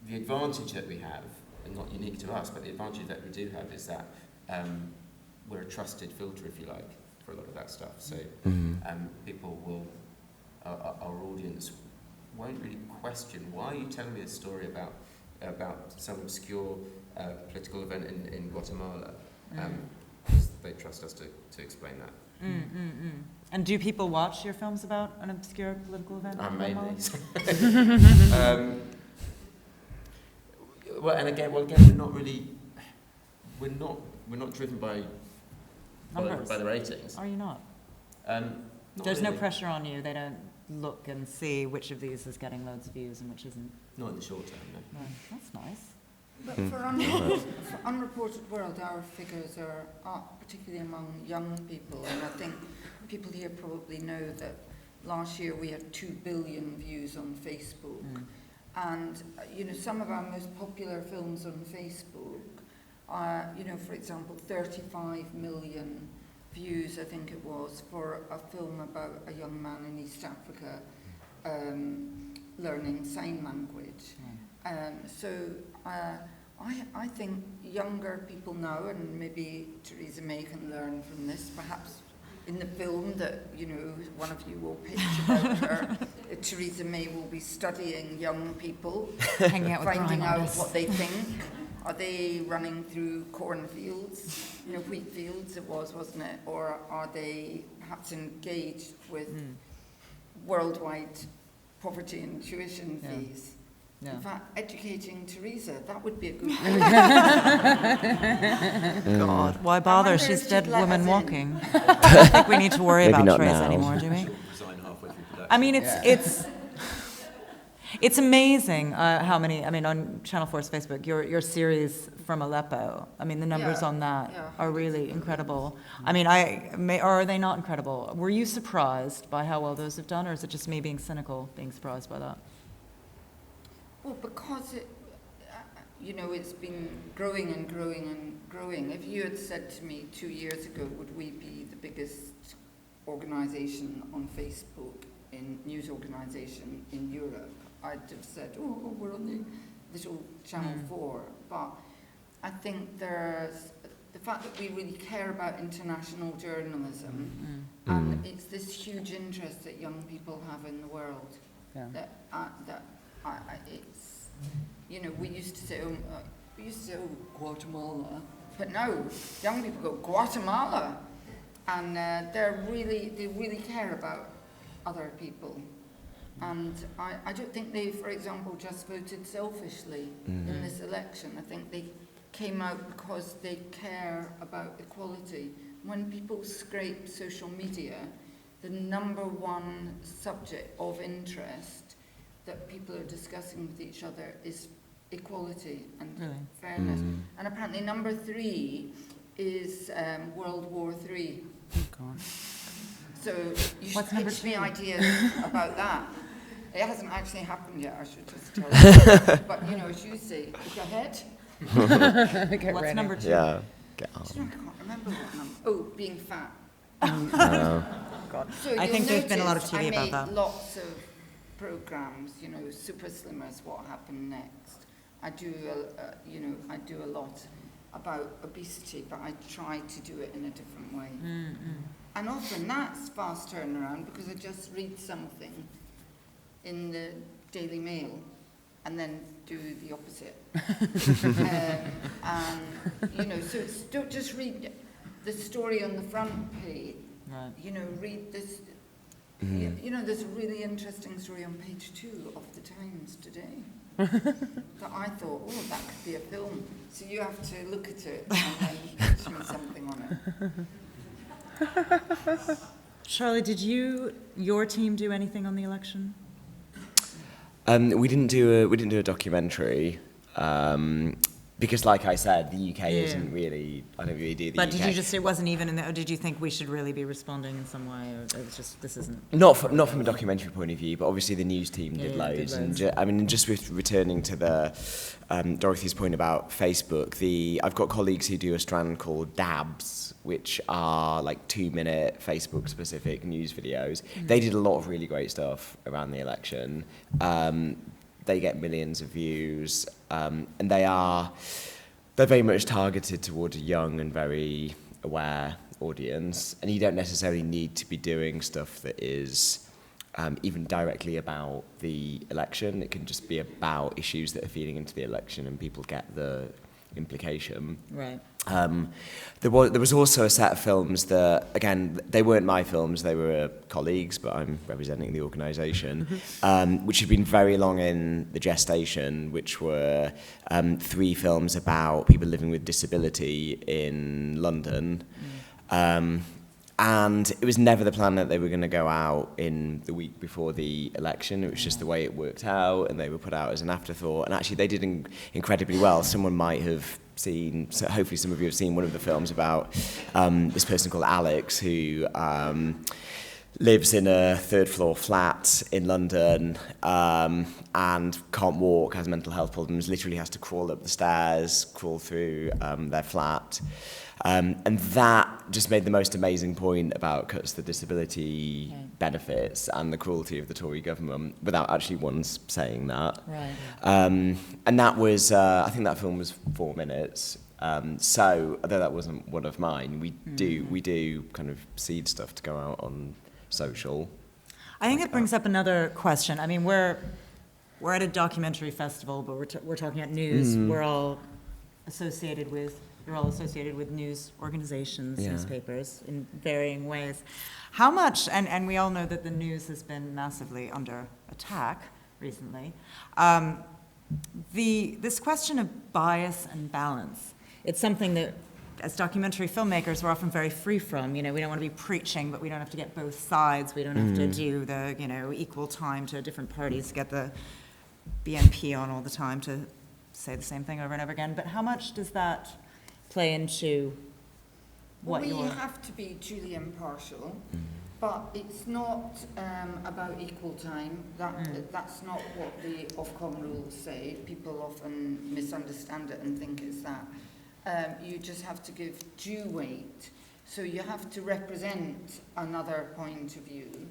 D: the advantage that we have, and not unique to us, but the advantage that we do have is that we're a trusted filter, if you like, for a lot of that stuff. So people will, our audience won't really question, why are you telling me this story about some obscure political event in Guatemala? Because they trust us to explain that.
A: And do people watch your films about an obscure political event?
D: Maybe. Well, again, we're not driven by
A: Numbers.
D: the ratings.
A: Are you not?
D: Not
A: There's no
D: really.
A: pressure on you. They don't look and see which of these is getting loads of views and which isn't.
D: Not in the short term, no.
A: No, that's nice.
E: But for Unreported World, our figures are up, particularly among young people, and I think people here probably know that last year we had 2 billion views on Facebook. And, some of our most popular films on Facebook are, for example, 35 million views, I think it was, for a film about a young man in East Africa learning sign language. I think younger people now, and maybe Theresa May can learn from this, perhaps in the film that, one of you will pitch about her, Theresa May will be studying young people,
A: Hanging out with
E: finding
A: crime
E: out
A: artists.
E: what they think. Are they running through cornfields, wheat fields it was, wasn't it? Or are they perhaps engaged with worldwide poverty and tuition fees?
A: Yeah.
E: In fact, educating Theresa, that would be a good
A: God, why bother?
E: wonder
A: She's
E: if
A: dead
E: she'd let
A: woman
E: us in.
A: walking. I don't think we need to worry
B: Maybe
A: about
B: not
A: Theresa
B: now.
A: anymore, do we?
F: Resign halfway through production.
A: I mean, it's amazing how many. I mean, on Channel 4's Facebook, your series from Aleppo. I mean, the numbers
E: Yeah,
A: on that
E: yeah.
A: are really incredible. I mean, or are they not incredible? Were you surprised by how well those have done, or is it just me being cynical, being surprised by that?
E: Well, because it's been growing and growing and growing. If you had said to me 2 years ago, would we be the biggest organisation on Facebook, news organisation in Europe, I'd have said, oh, we're on the little Channel 4. But I think there's the fact that we really care about international journalism, and it's this huge interest that young people have in the world.
C: Yeah.
E: It's, we used to say, Guatemala, but now young people go Guatemala, and they really care about other people. And I don't think they, for example, just voted selfishly in this election. I think they came out because they care about equality. When people scrape social media, the number one subject of interest that people are discussing with each other is equality and fairness. And apparently number 3 is World War III.
C: Oh, God.
E: So you should
A: What's number
E: pitch me
A: 2?
E: ideas about that. It hasn't actually happened yet, I should just tell you. But, as you say, go ahead.
C: Get
A: What's
C: ready.
A: number 2?
B: Yeah. Get on.
E: I can't remember what number. Oh, being fat.
A: God.
E: So
A: I
E: you'll
A: think there's been a lot of
E: notice
A: TV about
E: I
A: that.
E: make lots of programs, Super Slimmers, What Happened Next. I do a lot about obesity, but I try to do it in a different way. And often that's fast turnaround because I just read something in the Daily Mail and then do the opposite. So don't just read the story on the front page.
A: Right.
E: Read this. There's a really interesting story on page 2 of the Times today that I thought, oh, that could be a film. So you have to look at it and then pitch me something on it.
A: Charlie, did your team do anything on the election?
B: We didn't do a documentary because, like I said, the UK isn't really. I don't really do the
A: But
B: UK.
A: did you just, it wasn't even in the, or did you think we should really be responding in some way, or it was just, this isn't?
B: Not from a documentary point of view, but obviously the news team did
A: Yeah, did
B: loads.
A: loads.
B: And just with returning to the Dorothy's point about Facebook, I've got colleagues who do a strand called Dabs, which are like 2-minute Facebook-specific news videos. They did a lot of really great stuff around the election. They get millions of views, and they're very much targeted towards a young and very aware audience, and you don't necessarily need to be doing stuff that is even directly about the election. It can just be about issues that are feeding into the election, and people get the implication.
A: Right.
B: There was also a set of films that, again, they weren't my films, they were colleagues, but I'm representing the organisation, which had been very long in the gestation, which were 3 films about people living with disability in London. And it was never the plan that they were going to go out in the week before the election. It was just the way it worked out, and they were put out as an afterthought. And actually, they did incredibly well. Someone might have seen, so hopefully some of you have seen one of the films about this person called Alex, who lives in a 3rd-floor flat in London and can't walk, has mental health problems, literally has to crawl up the stairs, crawl through their flat. And that just made the most amazing point about cuts to disability benefits and the cruelty of the Tory government without actually once saying that.
A: Right.
B: And that was, I think that film was 4 minutes. So, although that wasn't one of mine, we do kind of seed stuff to go out on social.
A: I think it brings up another question. I mean, we're at a documentary festival, but we're talking about news. We're all associated with. You're all associated with news organizations, newspapers, in varying ways. How much, and we all know that the news has been massively under attack recently, this question of bias and balance, it's something that, as documentary filmmakers, we're often very free from. You know, we don't want to be preaching, but we don't have to get both sides. We don't have to do the, equal time to different parties to get the BNP on all the time to say the same thing over and over again. But how much does that play into what
E: we
A: you're...
E: have to be truly impartial, but it's not about equal time. That's not what the Ofcom rules say. People often misunderstand it and think it's that. You just have to give due weight. So you have to represent another point of view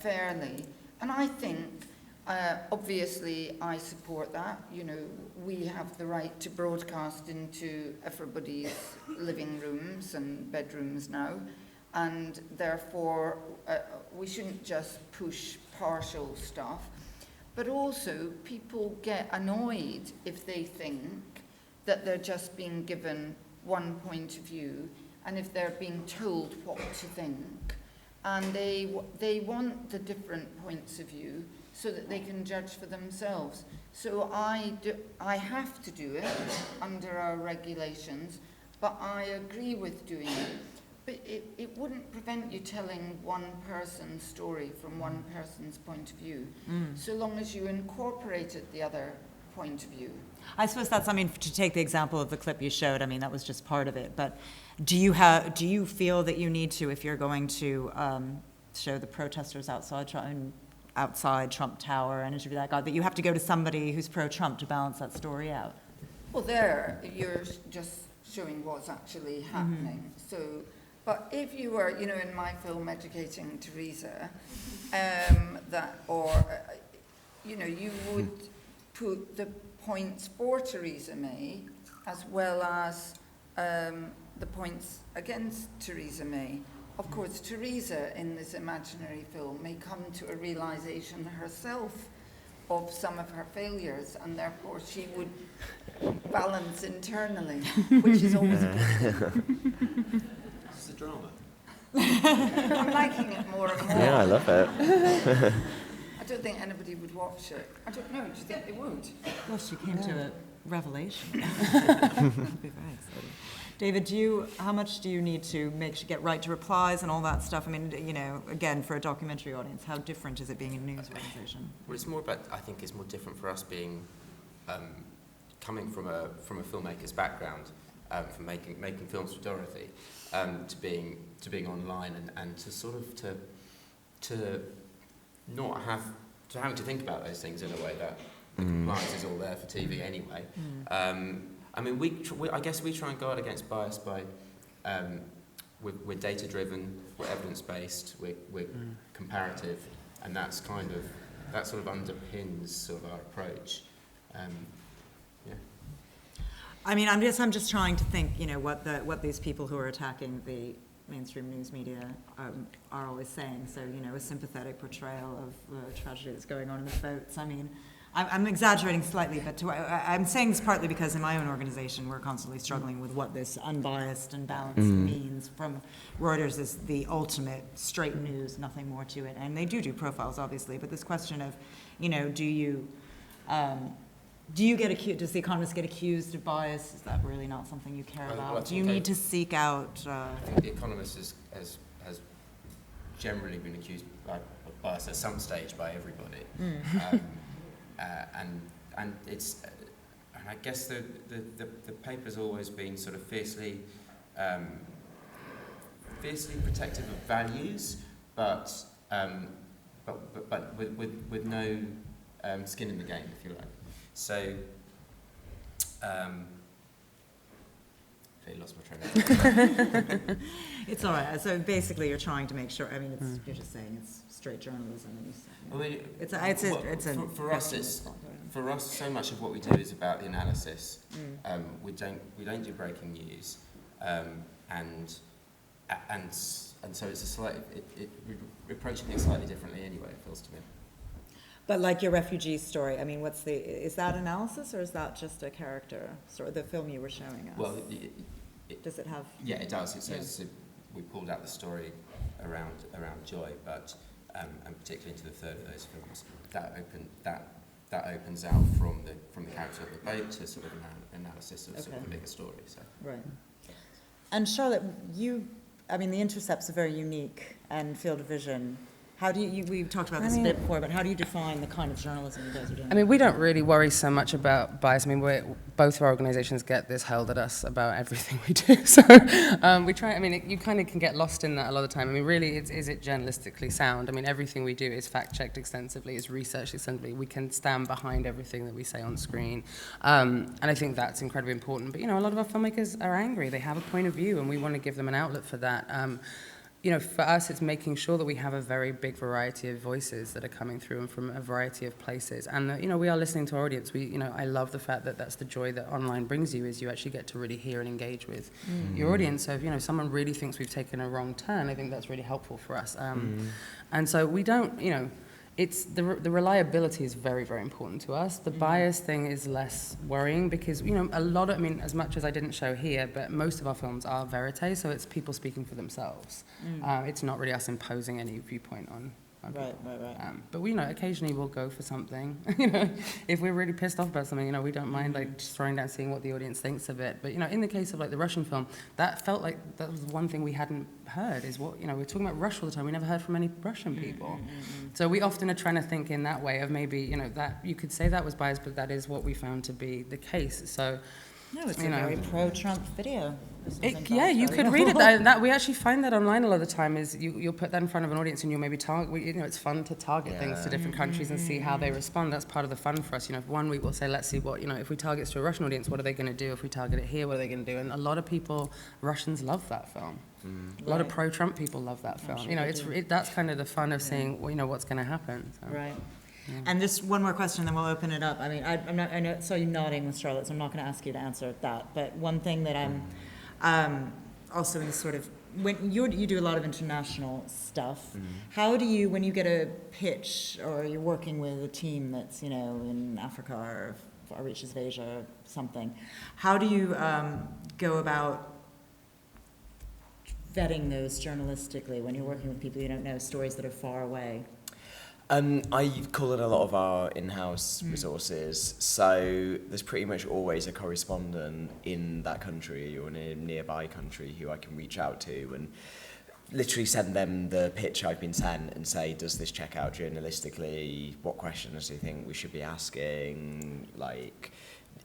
E: fairly. And I think, obviously, I support that. You know, we have the right to broadcast into everybody's living rooms and bedrooms now, and therefore we shouldn't just push partial stuff. But also, people get annoyed if they think that they're just being given one point of view, and if they're being told what to think, and they want the different points of view so that they can judge for themselves. So I have to do it under our regulations, but I agree with doing it. But it wouldn't prevent you telling one person's story from one person's point of view, so long as you incorporated the other point of view.
A: I suppose that's, I mean, to take the example of the clip you showed, I mean, that was just part of it, but do you feel that you need to, if you're going to show the protesters outside Trump Tower and interview that guy, that you have to go to somebody who's pro-Trump to balance that story out?
E: Well, there, you're just showing what's actually happening. So, but if you were, you know, in my film Educating Teresa, you know, you would put the points for Theresa May as well as the points against Theresa May. Of course, Theresa in this imaginary film may come to a realization herself of some of her failures, and therefore she would balance internally, which is always a good thing.
D: It's a drama.
E: I'm liking it more and more.
B: Yeah, I love it.
E: I don't think anybody would watch it. I don't know. Do you think they would?
A: Well, she came to a revelation. That'd be very exciting. David, how much do you need to get right to replies and all that stuff? I mean, you know, again, for a documentary audience, how different is it being a news organization?
D: Well, it's more about, I think it's more different for us being, coming from a filmmaker's background, from making films for Dorothy, to being online and to sort of to not have, to having to think about those things in a way that the compliance is all there for TV anyway. I mean, I guess we try and guard against bias by, we're data-driven, we're evidence-based, we're comparative, and that sort of underpins sort of our approach. Yeah.
A: I mean, I'm just trying to think, you know, what these people who are attacking the mainstream news media are always saying. So, you know, a sympathetic portrayal of the tragedy that's going on in the votes. I mean, I'm exaggerating slightly, but I'm saying this partly because in my own organization, we're constantly struggling with what this unbiased and balanced means. From Reuters is the ultimate straight news, nothing more to it. And they do profiles, obviously, but this question of, do you get accused, does The Economist get accused of bias? Is that really not something you care about? Do you need to seek out?
D: I think The Economist has generally been accused of bias at some stage by everybody. And it's, and I guess the paper's always been sort of fiercely protective of values, but with no skin in the game, if you like. So, I lost my train of thought.
A: It's all right. So basically, you're trying to make sure. I mean, you're just saying it's straight journalism, and
D: for us, so much of what we do is about the analysis. We don't do breaking news, and so it's a we're approaching things slightly differently anyway. It feels to me.
A: But like your refugee story, I mean, is that analysis or is that just a character story? The film you were showing us.
D: Well,
A: does it have?
D: Yeah, it does. It says we pulled out the story around joy, but and particularly into the third of those films, that opens out from the character of the boat to sort of an analysis of sort of a bigger story. So. Right.
A: And Charlotte, The Intercept's a very unique and field of vision. How do we've talked about this a bit before, but how do you define the kind of journalism you guys are doing?
C: I mean, we don't really worry so much about bias. I mean, both of our organizations get this hurled at us about everything we do. So we try, you kind of can get lost in that a lot of the time. I mean, really, is it journalistically sound? I mean, everything we do is fact-checked extensively, is researched extensively. We can stand behind everything that we say on screen. And I think that's incredibly important. But, a lot of our filmmakers are angry. They have a point of view, and we want to give them an outlet for that. For us, it's making sure that we have a very big variety of voices that are coming through and from a variety of places. And, we are listening to our audience. I love the fact that that's the joy that online brings you, is you actually get to really hear and engage with your audience. So if, someone really thinks we've taken a wrong turn, I think that's really helpful for us. And so we don't, it's the reliability is very, very important to us. The bias thing is less worrying because, a lot of, as much as I didn't show here, but most of our films are verite, so it's people speaking for themselves. It's not really us imposing any viewpoint on people. Right. But occasionally we'll go for something. If we're really pissed off about something, we don't mind just throwing down, seeing what the audience thinks of it. But in the case of the Russian film, that felt like that was one thing we hadn't heard. Is what we're talking about Russia all the time. We never heard from any Russian people. So we often are trying to think in that way of maybe that you could say that was biased, but that is what we found to be the case. So.
A: No, it's a very pro-Trump video.
C: You could read it. That we actually find that online a lot of the time. Is you'll put that in front of an audience and you'll maybe target. It's fun to target things to different countries and see how they respond. That's part of the fun for us. One week we'll say, let's see what if we target it to a Russian audience, what are they going to do? If we target it here, what are they going to do? And a lot of people, Russians love that film. A lot of pro-Trump people love that film. That's kind of the fun of seeing what's going to happen. So.
A: Right. Yeah. And just one more question, then we'll open it up. I saw you nodding with Charlotte, so I'm not going to ask you to answer that. But one thing that I'm also in this sort of, when you do a lot of international stuff, how do you, when you get a pitch or you're working with a team that's, in Africa or far reaches of Asia or something, how do you go about vetting those journalistically when you're working with people you don't know, stories that are far away?
B: I call it a lot of our in-house resources, so there's pretty much always a correspondent in that country or in a nearby country who I can reach out to and literally send them the pitch I've been sent and say, does this check out journalistically? What questions do you think we should be asking?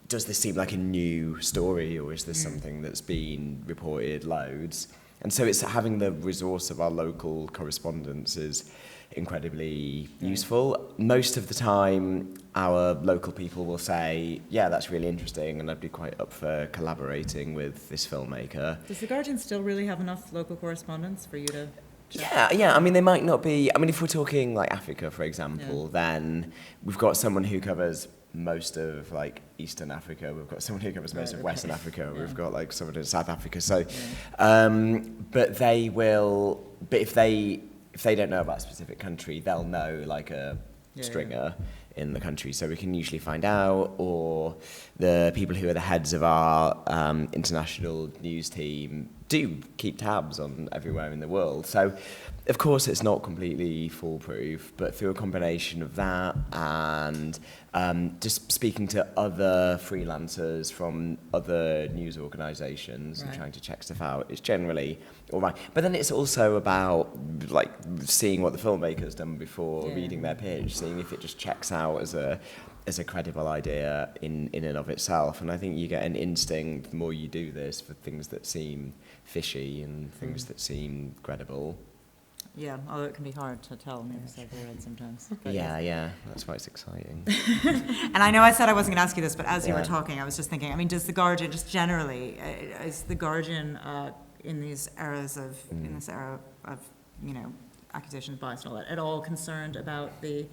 B: Does this seem like a new story, or is this something that's been reported loads? And so it's having the resource of our local correspondents is incredibly useful. Most of the time, our local people will say, yeah, that's really interesting, and I'd be quite up for collaborating with this filmmaker.
A: Does The Guardian still really have enough local correspondents for you to check?
B: Yeah. They might not be. If we're talking Africa, for example, then we've got someone who covers most of Eastern Africa. We've got someone who covers most of Western Africa. We've got someone in South Africa. So, but they will. But if they don't know about a specific country, they'll know a stringer in the country, so we can usually find out, or the people who are the heads of our international news team do keep tabs on everywhere in the world. So, of course, it's not completely foolproof, but through a combination of that and just speaking to other freelancers from other news organisations and trying to check stuff out, it's generally all right. But then it's also about like seeing what the filmmaker's done before, reading their pitch, seeing if it just checks out as a credible idea in and of itself. And I think you get an instinct the more you do this for things that seem fishy and things that seem credible.
A: Yeah, although it can be hard to tell on the other side of the word sometimes. But
B: Yeah, that's why it's exciting.
A: And I know I said I wasn't going to ask you this, but as you were talking, I was just thinking, I mean, does The Guardian, just generally, is The Guardian in these eras of, in this era of, you know, accusations of bias and all that, at all concerned about the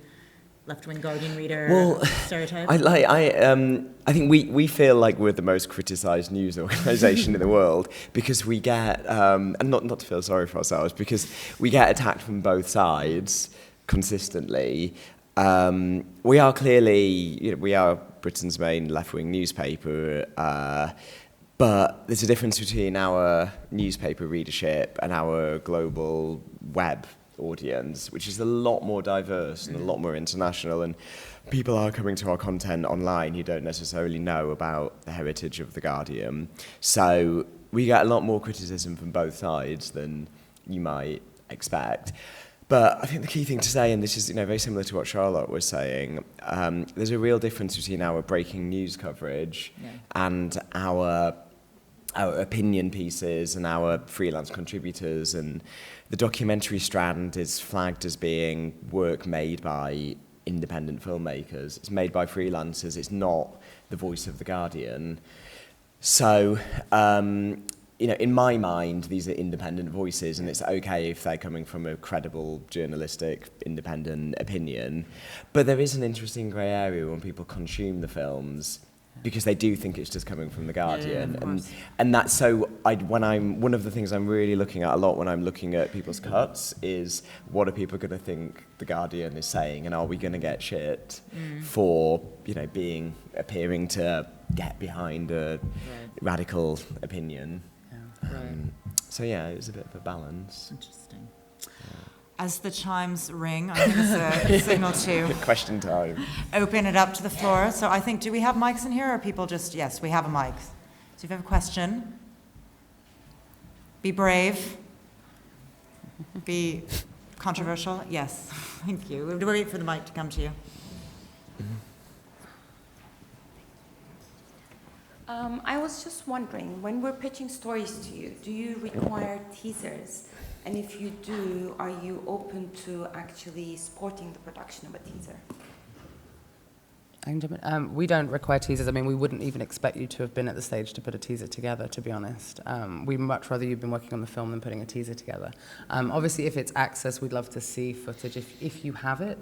A: left-wing Guardian reader stereotype?
B: I think we feel like we're the most criticised news organisation in the world because we get, and not to feel sorry for ourselves, because we get attacked from both sides consistently. We are clearly, you know, we are Britain's main left-wing newspaper, but there's a difference between our newspaper readership and our global web audience, which is a lot more diverse and a lot more international, and people are coming to our content online who don't necessarily know about the heritage of The Guardian. So we get a lot more criticism from both sides than you might expect. But I think the key thing to say, and this is, you know, very similar to what Charlotte was saying, there's a real difference between our breaking news coverage and our opinion pieces and our freelance contributors, and the documentary strand is flagged as being work made by independent filmmakers. It's made by freelancers. It's not the voice of The Guardian. So, you know, in my mind, these are independent voices, and it's okay if they're coming from a credible, journalistic, independent opinion. But there is an interesting grey area when people consume the films, because they do think it's just coming from The Guardian. And that's so, one of the things I'm really looking at a lot when I'm looking at people's cuts is, what are people going to think The Guardian is saying, and are we going to get shit for, you know, appearing to get behind a radical opinion? So yeah, it was a bit of a balance.
A: Interesting. As the chimes ring, I think it's a signal to
B: Question time.
A: open it up to the floor. So I think, do we have mics in here, or people just, yes, we have a mic. So if you have a question, be brave, be controversial. Yes, thank you. We'll wait for the mic to come to you.
F: I was just wondering, when we're pitching stories to you, do you require teasers? And if you do, are you open to actually supporting the production of a teaser?
C: We don't require teasers. I mean, we wouldn't even expect you to have been at the stage to put a teaser together, to be honest. We'd much rather you've been working on the film than putting a teaser together. Obviously, if it's access, we'd love to see footage if you have it.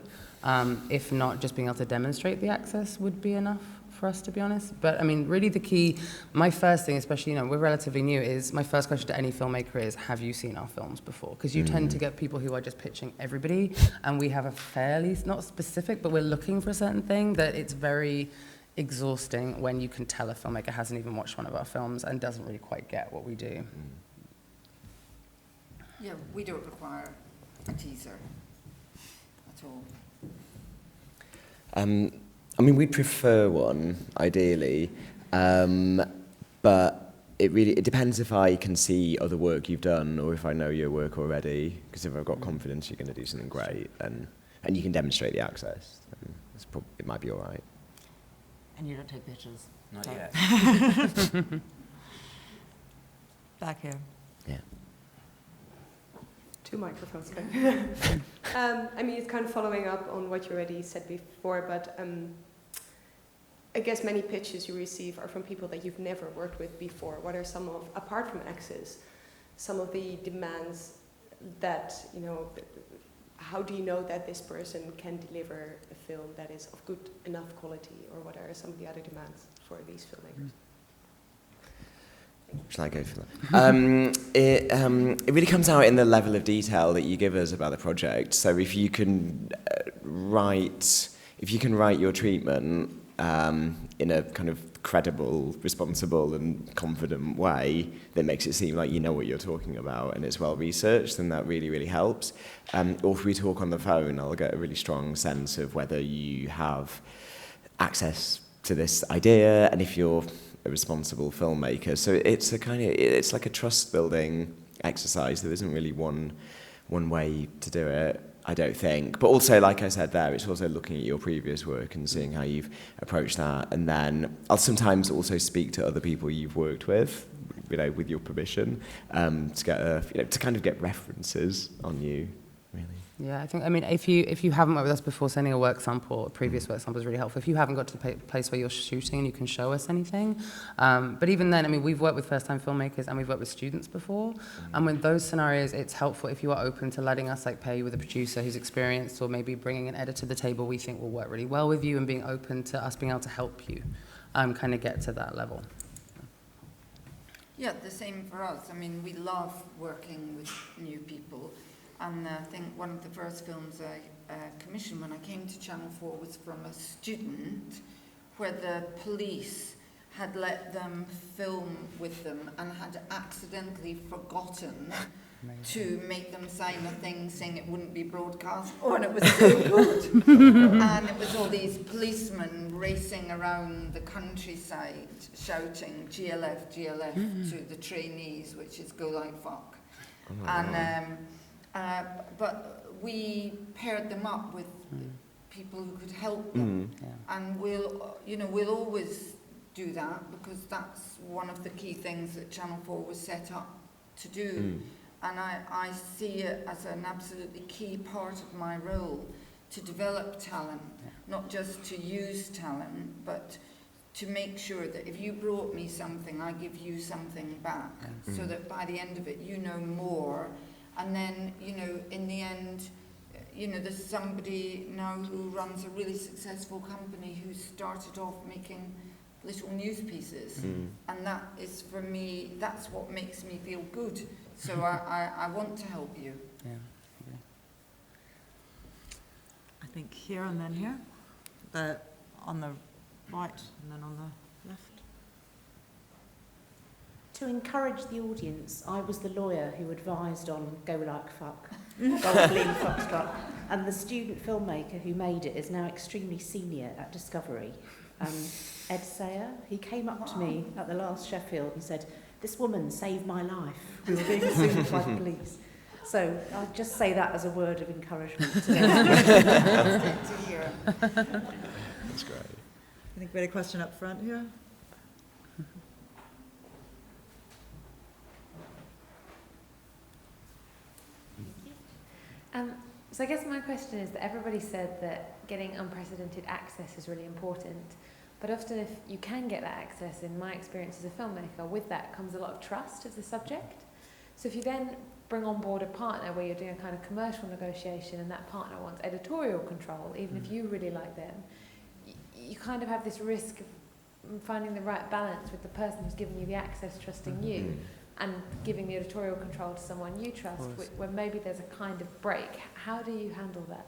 C: If not, just being able to demonstrate the access would be enough for us, to be honest. But I mean, really the key, my first thing, especially, you know, we're relatively new, is my first question to any filmmaker is, have you seen our films before? Because you tend to get people who are just pitching everybody, and we have a fairly, not specific, but we're looking for a certain thing, that it's very exhausting when you can tell a filmmaker hasn't even watched one of our films and doesn't really quite get what we do.
E: Yeah, we don't require a teaser at all.
B: I mean, we'd prefer one, ideally, but it depends if I can see other work you've done or if I know your work already, because if I've got confidence you're going to do something great, and you can demonstrate the access, then it might be all right.
A: And you don't take pictures?
D: Not yet.
A: Back here.
B: Yeah.
G: Two microphones. I mean, it's kind of following up on what you already said before, but I guess many pitches you receive are from people that you've never worked with before. What are some of, apart from access, some of the demands that, you know, how do you know that this person can deliver a film that is of good enough quality, or what are some of the other demands for these filmmakers?
B: Shall I go for that? It really comes out in the level of detail that you give us about the project. So if you can write if you can write your treatment in a kind of credible, responsible and confident way that makes it seem like you know what you're talking about and it's well researched, then that really, really helps. Or if we talk on the phone, I'll get a really strong sense of whether you have access to this idea and if you're a responsible filmmaker. So it's it's like a trust building exercise. There isn't really one way to do it, I don't think. But also, like I said there, it's also looking at your previous work and seeing how you've approached that. And then I'll sometimes also speak to other people you've worked with, with your permission, to get to kind of get references on you, really.
C: Yeah, I mean, if you haven't worked with us before, sending a work sample, a previous work sample is really helpful. If you haven't got to the place where you're shooting and you can show us anything. But even then, I mean, we've worked with first-time filmmakers and we've worked with students before. And with those scenarios, it's helpful if you are open to letting us pair you with a producer who's experienced, or maybe bringing an editor to the table we think will work really well with you, and being open to us being able to help you kind of get to that level.
E: Yeah, the same for us. I mean, we love working with new people. And I think one of the first films I commissioned when I came to Channel 4 was from a student, where the police had let them film with them and had accidentally forgotten to make them sign a thing saying it wouldn't be broadcast. Oh, and it was so good. And it was all these policemen racing around the countryside shouting GLF, GLF to the trainees, which is go like fuck. But we paired them up with people who could help them, and we'll always do that, because that's one of the key things that Channel 4 was set up to do, and I see it as an absolutely key part of my role, to develop talent, not just to use talent, but to make sure that if you brought me something, I give you something back, so that by the end of it you know more. And then, in the end, there's somebody now who runs a really successful company who started off making little news pieces. And that is, for me, that's what makes me feel good. So I want to help you.
C: Yeah.
A: I think here and then here. On the right and then on the left.
H: To encourage the audience, I was the lawyer who advised on Go Like Fuck, Goldblum Foxtrot, and the student filmmaker who made it is now extremely senior at Discovery. Ed Sayer, he came up to me at the last Sheffield and said, "This woman saved my life. We were being sued by the police." So I'll just say that as a word of encouragement to them.
E: To hear.
B: That's great.
A: I think we had a question up front here.
I: So I guess my question is that everybody said that getting unprecedented access is really important, but often if you can get that access, in my experience as a filmmaker, with that comes a lot of trust of the subject. So if you then bring on board a partner where you're doing a kind of commercial negotiation and that partner wants editorial control, even if you really like them, you kind of have this risk of finding the right balance with the person who's giving you the access trusting you, and giving the editorial control to someone you trust, where maybe there's a kind of break. How do you handle that?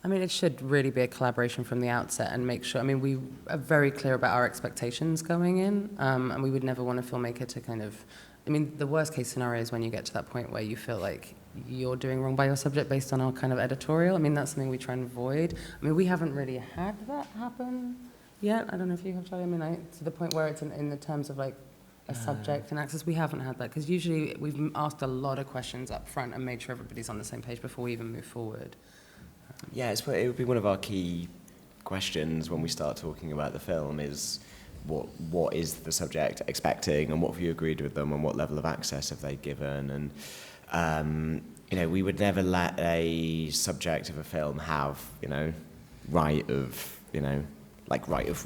C: I mean, it should really be a collaboration from the outset, and make sure, I mean, we are very clear about our expectations going in, and we would never want a filmmaker to kind of, I mean, the worst case scenario is when you get to that point where you feel like you're doing wrong by your subject based on our kind of editorial. I mean, that's something we try and avoid. I mean, we haven't really had that happen yet. I don't know if you have, Charlie. I mean, to the point where it's in the terms of like a subject and access, we haven't had that, because usually we've asked a lot of questions up front and made sure everybody's on the same page before we even move forward.
B: Yeah, it would be one of our key questions when we start talking about the film is what is the subject expecting, and what have you agreed with them, and what level of access have they given, and we would never let a subject of a film have right of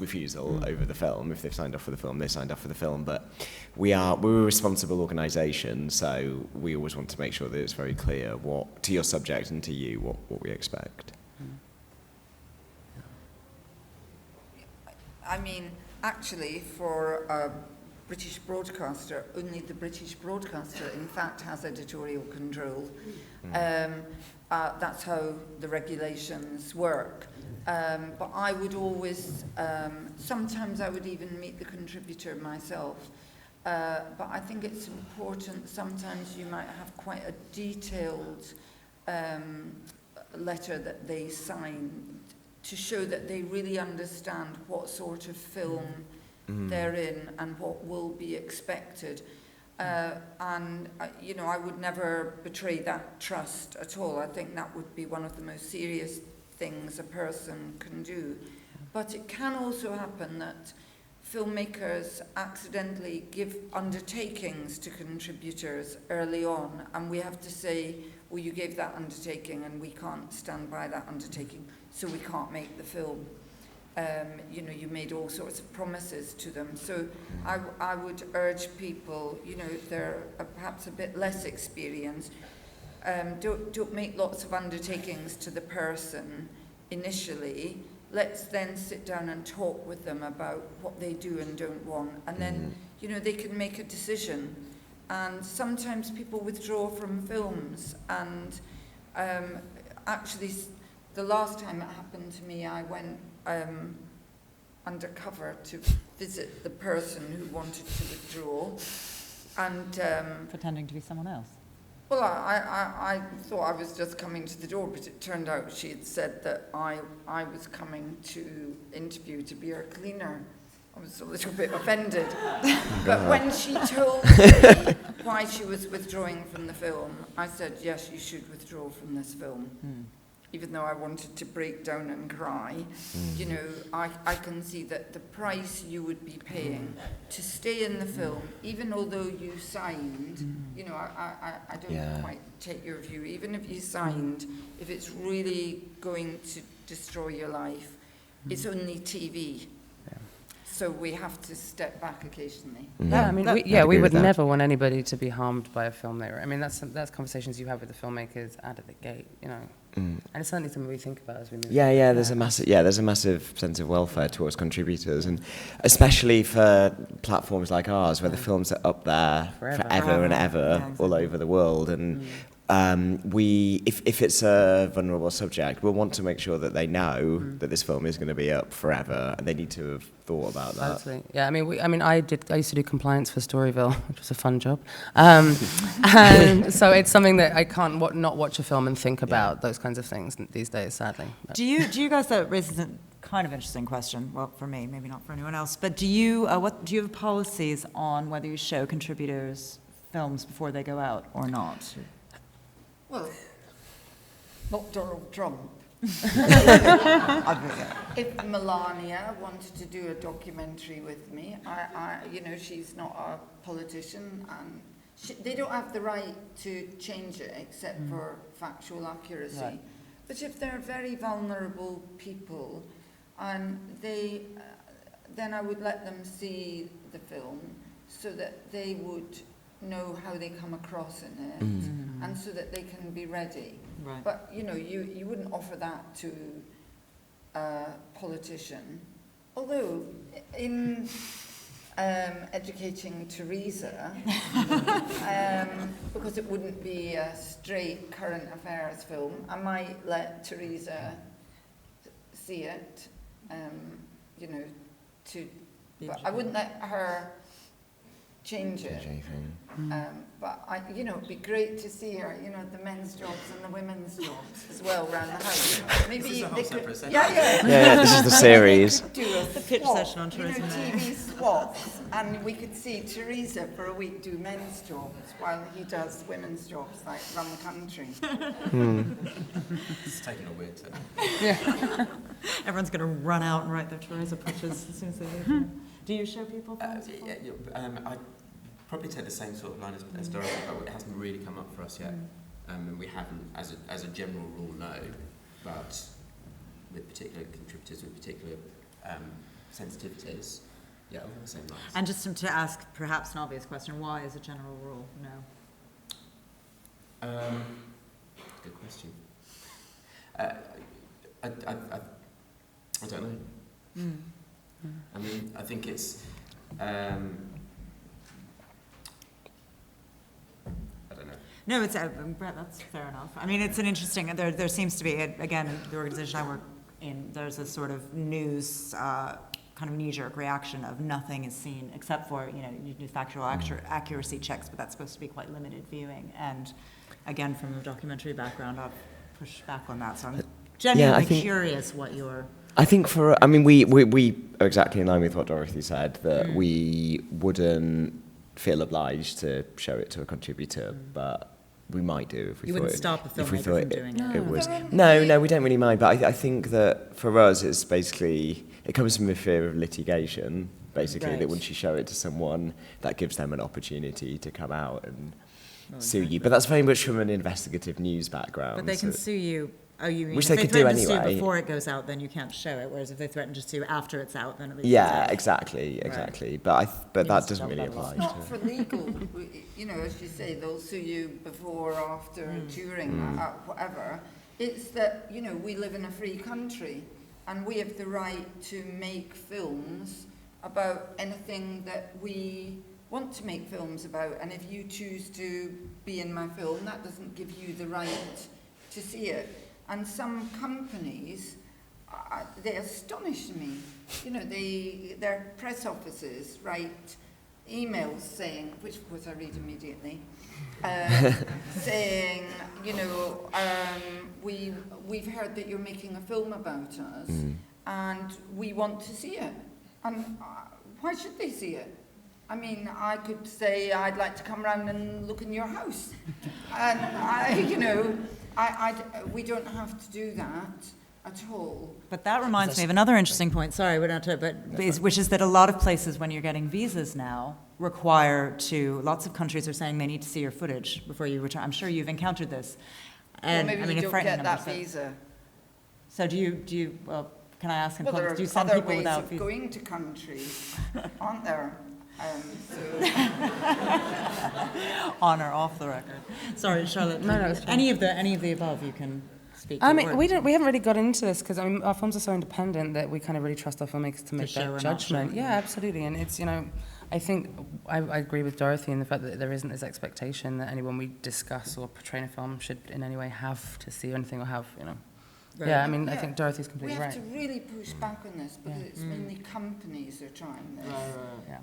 B: refusal over the film. If they've signed off for the film, they signed off for the film. But we're a responsible organisation, so we always want to make sure that it's very clear what to your subject and to you what we expect.
E: I mean, actually, for a British broadcaster, only the British broadcaster, in fact, has editorial control. That's how the regulations work. But I would always, sometimes I would even meet the contributor myself. But I think it's important, sometimes you might have quite a detailed letter that they sign to show that they really understand what sort of film they're in and what will be expected. And, you know, I would never betray that trust at all. I think that would be one of the most serious things a person can do. But it can also happen that filmmakers accidentally give undertakings to contributors early on, and we have to say, well, you gave that undertaking and we can't stand by that undertaking, so we can't make the film. You know, you made all sorts of promises to them. So I would urge people, you know, if they're perhaps a bit less experienced, don't make lots of undertakings to the person initially. Let's then sit down and talk with them about what they do and don't want. And then, you know, they can make a decision. And sometimes people withdraw from films. And actually, the last time it happened to me, I went undercover to visit the person who wanted to withdraw. And
A: Pretending to be someone else.
E: well, I thought I was just coming to the door, but it turned out she had said that I was coming to interview to be her cleaner. I was a little bit offended. But when she told me why she was withdrawing from the film, I said, yes, you should withdraw from this film. Even though I wanted to break down and cry, you know, I can see that the price you would be paying to stay in the film, even although you signed, you know, I don't quite take your view, even if you signed, if it's really going to destroy your life, it's only TV. So we have to step back occasionally.
C: Yeah, I mean, we would never want anybody to be harmed by a filmmaker. I mean, that's conversations you have with the filmmakers out of the gate, you know. And it's certainly something we think about as we move.
B: There's a massive sense of welfare towards contributors, and especially for platforms like ours, where the films are up there forever and ever, all over the world, and if it's a vulnerable subject, we'll want to make sure that they know that this film is going to be up forever, and they need to have thought about that.
C: Absolutely. Yeah, I used to do compliance for Storyville, which was a fun job. And so it's something that I can't not watch a film and think about those kinds of things these days, sadly. But.
A: Do you guys, that raises a kind of interesting question, well, for me, maybe not for anyone else, but do you have policies on whether you show contributors films before they go out or not?
E: Well, not Donald Trump. If Melania wanted to do a documentary with me, you know, she's not a politician, and they don't have the right to change it except for factual accuracy. Right. But if they're very vulnerable people, and then I would let them see the film so that they would know how they come across in it, and so that they can be ready. Right. But you know, you wouldn't offer that to a politician. Although in educating Teresa, because it wouldn't be a straight current affairs film, I might let Teresa see it. You know, but I wouldn't let her change it. But you know, it'd be great to see her, you know, the men's jobs and the women's jobs as well around the house. Maybe they could,
B: this is the series.
E: Do a
A: pitch session on tourism.
E: You know, TV swaps, and we could see Teresa for a week do men's jobs while he does women's jobs, like run the country.
D: It's taking a weird turn.
A: Yeah. Everyone's going to run out and write their Teresa pitches as soon as they leave. Do you show people films?
D: I probably take the same sort of line as Dorothy, but it hasn't really come up for us yet. And we haven't, as a general rule, no. But with particular contributors, with particular sensitivities, along the same lines.
A: And just to ask perhaps an obvious question, why as a general rule, no?
D: Good question. I don't know. I mean, I think it's. I don't know.
A: No, it's Brett. That's fair enough. I mean, it's an interesting. There seems to be again the organization I work there's a sort of news kind of knee-jerk reaction of nothing is seen except for, you do factual accuracy checks, but that's supposed to be quite limited viewing. And again, from a documentary background, I've pushed back on that. So I'm genuinely curious what your...
B: I think we are exactly in line with what Dorothy said, that we wouldn't feel obliged to show it to a contributor, but we might do if we thought...
A: You wouldn't stop a filmmaker from doing it?
B: It was. No, we don't really mind, but I think that for us, it's basically... It comes from the fear of litigation, basically, that once you show it to someone, that gives them an opportunity to come out and sue you. But that's very much from an investigative news background.
A: But they can sue you. Oh, you mean
B: which
A: if
B: they could do
A: threaten to sue
B: anyway.
A: before it goes out, then you can't show it. Whereas if they threaten to sue after it's out, then at least
B: exactly. But that doesn't really apply.
E: It's not for legal. As you say, they'll sue you before, after, during, whatever. It's that we live in a free country, and we have the right to make films about anything that we want to make films about. And if you choose to be in my film, that doesn't give you the right to see it. And some companies, they astonish me. Their press offices write emails saying, which of course I read immediately, saying, we've heard that you're making a film about us, and we want to see it. And why should they see it? I mean, I could say I'd like to come round and look in your house, and we don't have to do that at all.
A: But that reminds me of another interesting point. Sorry, we're not which is that a lot of places, when you're getting visas now, lots of countries are saying they need to see your footage before you return. I'm sure you've encountered this. And
E: well, maybe you don't get that visa.
A: So do you? Well, can I ask?
E: Well, there are
A: do you send
E: other
A: people
E: ways
A: without
E: of going to countries, aren't there?
A: On or off the record. Sorry, Charlotte.
C: No,
A: any of the above you can speak to.
C: I mean, we haven't really got into this because our films are so independent that we kind of really trust our filmmakers to make that judgment. Yeah, absolutely. And it's I think I agree with Dorothy in the fact that there isn't this expectation that anyone we discuss or portray in a film should in any way have to see anything or have Right. Yeah, I mean, I think Dorothy's completely right.
E: We have to really push back on this because it's mainly companies are trying this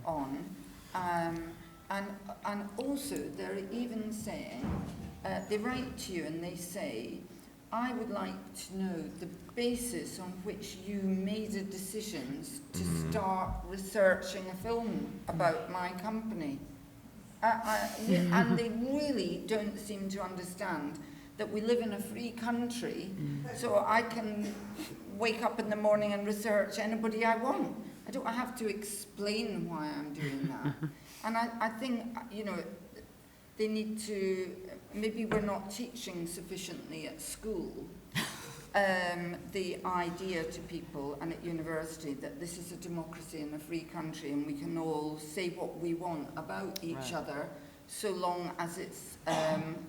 E: on. And also, they're even saying, they write to you and they say, I would like to know the basis on which you made a decision to start researching a film about my company. And they really don't seem to understand that we live in a free country, so I can wake up in the morning and research anybody I want. I don't have to explain why I'm doing that. And I think, they need to, maybe we're not teaching sufficiently at school the idea to people and at university that this is a democracy and a free country and we can all say what we want about each other, so long as it's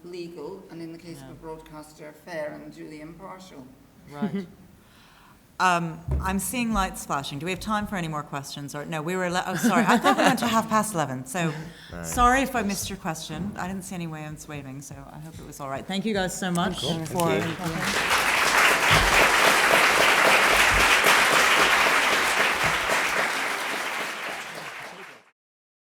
E: legal, and in the case of a broadcaster, fair and duly impartial.
A: Right. I'm seeing lights flashing. Do we have time for any more questions? Or no, we were. Sorry, I thought we went to 11:30. So, sorry if I missed your question. I didn't see any hands waving, so I hope it was all right. Thank you guys so much for.